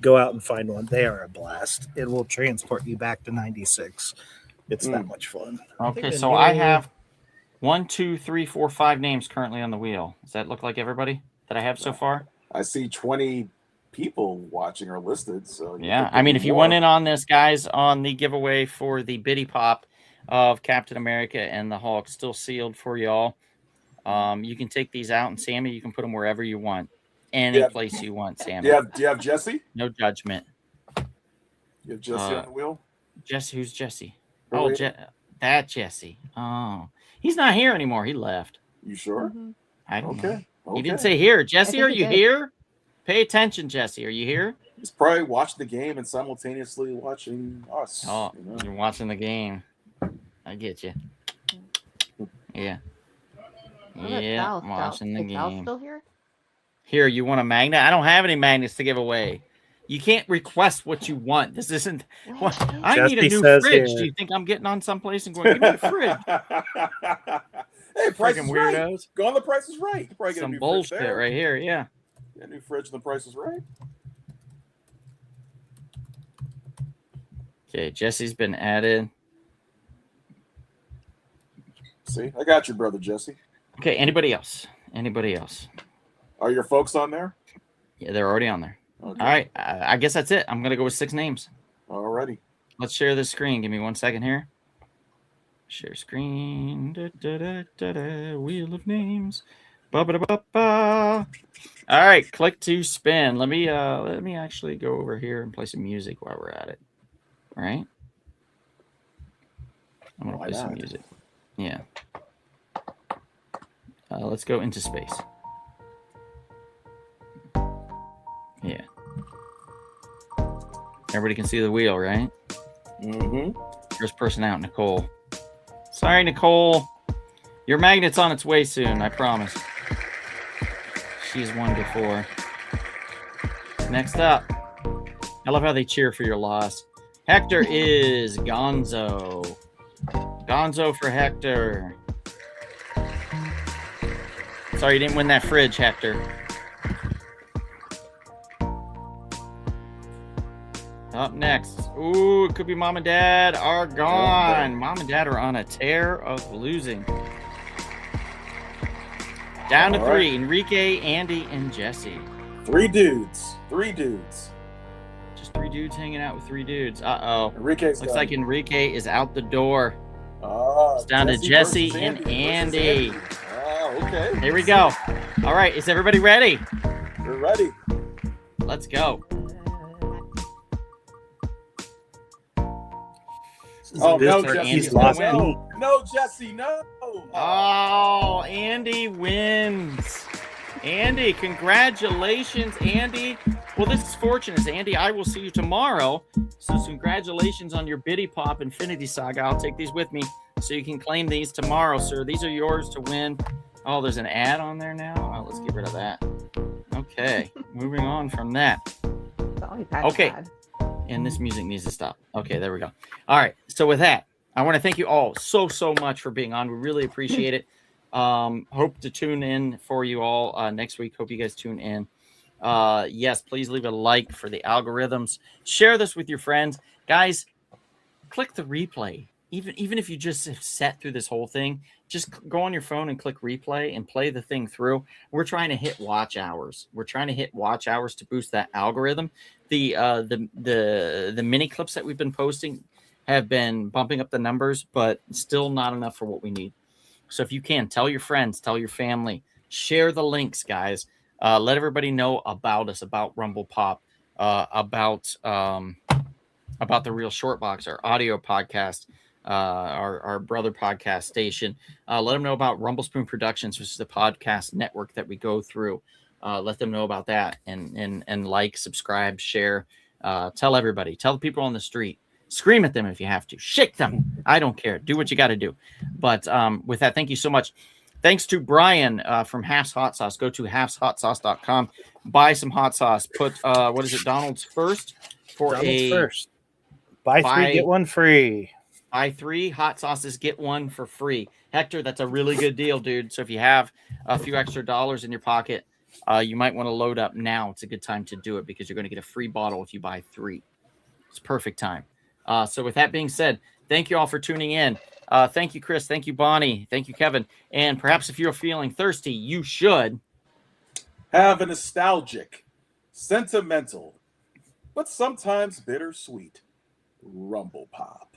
A: Go out and find one. They are a blast. It will transport you back to '96. It's that much fun.
B: Okay,
E: the
B: so I
E: new-
B: have 1, 2, 3, 4, 5 names currently on the wheel. Does that look like everybody that I have so far?
D: I see 20 people watching or listed. So
B: Yeah, I mean, if you went in on this, guys, on the giveaway for the bitty pop of Captain America and the Hulk, still sealed for y'all. You can take these out, and Sammy, you can put them wherever you want, any
D: Yeah.
B: place you want, Sammy.
D: do you have Jesse?
B: No judgment.
D: You have Jesse on the wheel?
B: Jesse, who's Jesse?
D: Oh,
B: Oh, that Jesse. Oh, he's not here anymore. He left.
D: You sure?
C: Mhm.
B: I don't know.
D: Okay.
B: He didn't say here. Jesse,
C: think
B: are
C: he
B: you
C: did.
B: here? Pay attention, Jesse. Are you here?
D: He's probably watching the game and simultaneously watching us.
B: Oh,
D: you know?
B: you're watching the game. I get you. Yeah.
C: What about
B: Yeah,
C: Sal?
B: I'm watching the
C: Is Sal
B: game.
C: still here?
B: Here, you want a magnet? I don't have any magnets to give away. You can't request what you want. This isn't. What, I need a
A: Jesse
B: new
A: says
B: fridge.
A: here.
B: Do you think I'm getting on someplace and going, give me a fridge?
D: Hey, Price
B: Freaking
D: is Right.
B: weirdos.
D: Go on the Price is Right. You probably get a
B: Some
D: new fridge
B: bullshit
D: there.
B: right here. Yeah.
D: Get a new fridge and the Price is Right.
B: Okay, Jesse's been added.
D: See, I got you, brother Jesse.
B: Okay, anybody else? Anybody else?
D: Are your folks on there?
B: Yeah, they're already on there.
D: Okay.
B: All right, I guess that's it. I'm gonna go with 6 names.
D: Alrighty.
B: Let's share this screen. Give me 1 second here. Share screen. Da, da, da, da, da. Wheel of names. Ba, ba, da, ba, ba. All right, click to spin. Let me actually go over here and play some music while we're at it. All right. I'm gonna
D: Why
B: play some
D: not?
B: music. Yeah. Let's go into space. Yeah. Everybody can see the wheel, right?
D: Mm-hmm.
B: First person out, Nicole. Sorry, Nicole. Your magnet's on its way soon, I promise. She's 1 to 4. Next up. I love how they cheer for your loss. Hector is Gonzo. Gonzo for Hector. Sorry you didn't win that fridge, Hector. Up next. Ooh, it could be Mom and Dad are gone. Mom and Dad are on a tear of losing. Down to
D: All
B: 3.
D: right.
B: Enrique, Andy, and Jesse.
D: 3 dudes. 3 dudes.
B: Just 3 dudes hanging out with 3 dudes. Uh-oh.
D: Enrique's
B: Looks
D: done.
B: like Enrique is out the door.
D: Ah,
B: It's down to Jesse
D: versus
B: and
D: versus
B: Andy.
D: Ah, okay.
B: Here we go. All right, is everybody ready?
D: We're ready.
B: Let's go.
D: Oh no,
B: Mr.
D: Jesse!
B: Andy's
A: lost
B: gonna win.
A: me.
D: No, Jesse! No!
B: Oh, Andy wins. Andy, congratulations, Andy. Well, this is fortunate, Andy. I will see you tomorrow. So congratulations on your Biddy Pop Infinity Saga. I'll take these with me so you can claim these tomorrow, sir. These are yours to win. Oh, there's an ad on there now. Oh, let's get rid of that. Okay, moving on from that.
C: It's always had
B: Okay.
C: bad.
B: And this music needs to stop. Okay, there we go. All right. So with that, I want to thank you all so much for being on. We really appreciate it. Hope to tune in for you all next week. Hope you guys tune in. Yes, please leave a like for the algorithms. Share this with your friends. Guys, click the replay. Even if you just have sat through this whole thing, just go on your phone and click replay and play the thing through. We're trying to hit watch hours. We're trying to hit watch hours to boost that algorithm. The mini clips that we've been posting have been bumping up the numbers, but still not enough for what we need. So if you can, tell your friends, tell your family, share the links, guys. Let everybody know about us, about Rumble Pop, about the Real Short Box, our audio podcast, our brother podcast station. Let them know about Rumble Spoon Productions, which is the podcast network that we go through. Let them know about that and like, subscribe, share. Tell everybody. Tell the people on the street. Scream at them if you have to. Shake them. I don't care. Do what you got to do. But with that, thank you so much. Thanks to Brian from Half's Hot Sauce. Go to halfshotsauce.com. Buy some hot sauce. Put, what is it, Donald's First? For
A: Donald's first. Buy three, get one free.
B: Buy 3 hot sauces, get 1 for free. Hector, that's a really good deal, dude. So if you have a few extra dollars in your pocket, you might want to load up now. It's a good time to do it because you're going to get a free bottle if you buy 3. It's perfect time. So with that being said, thank you all for tuning in. Thank you, Chris. Thank you, Bonnie. Thank you, Kevin. And perhaps if you're feeling thirsty, you should
D: Have a nostalgic, sentimental, but sometimes bittersweet Rumble Pop.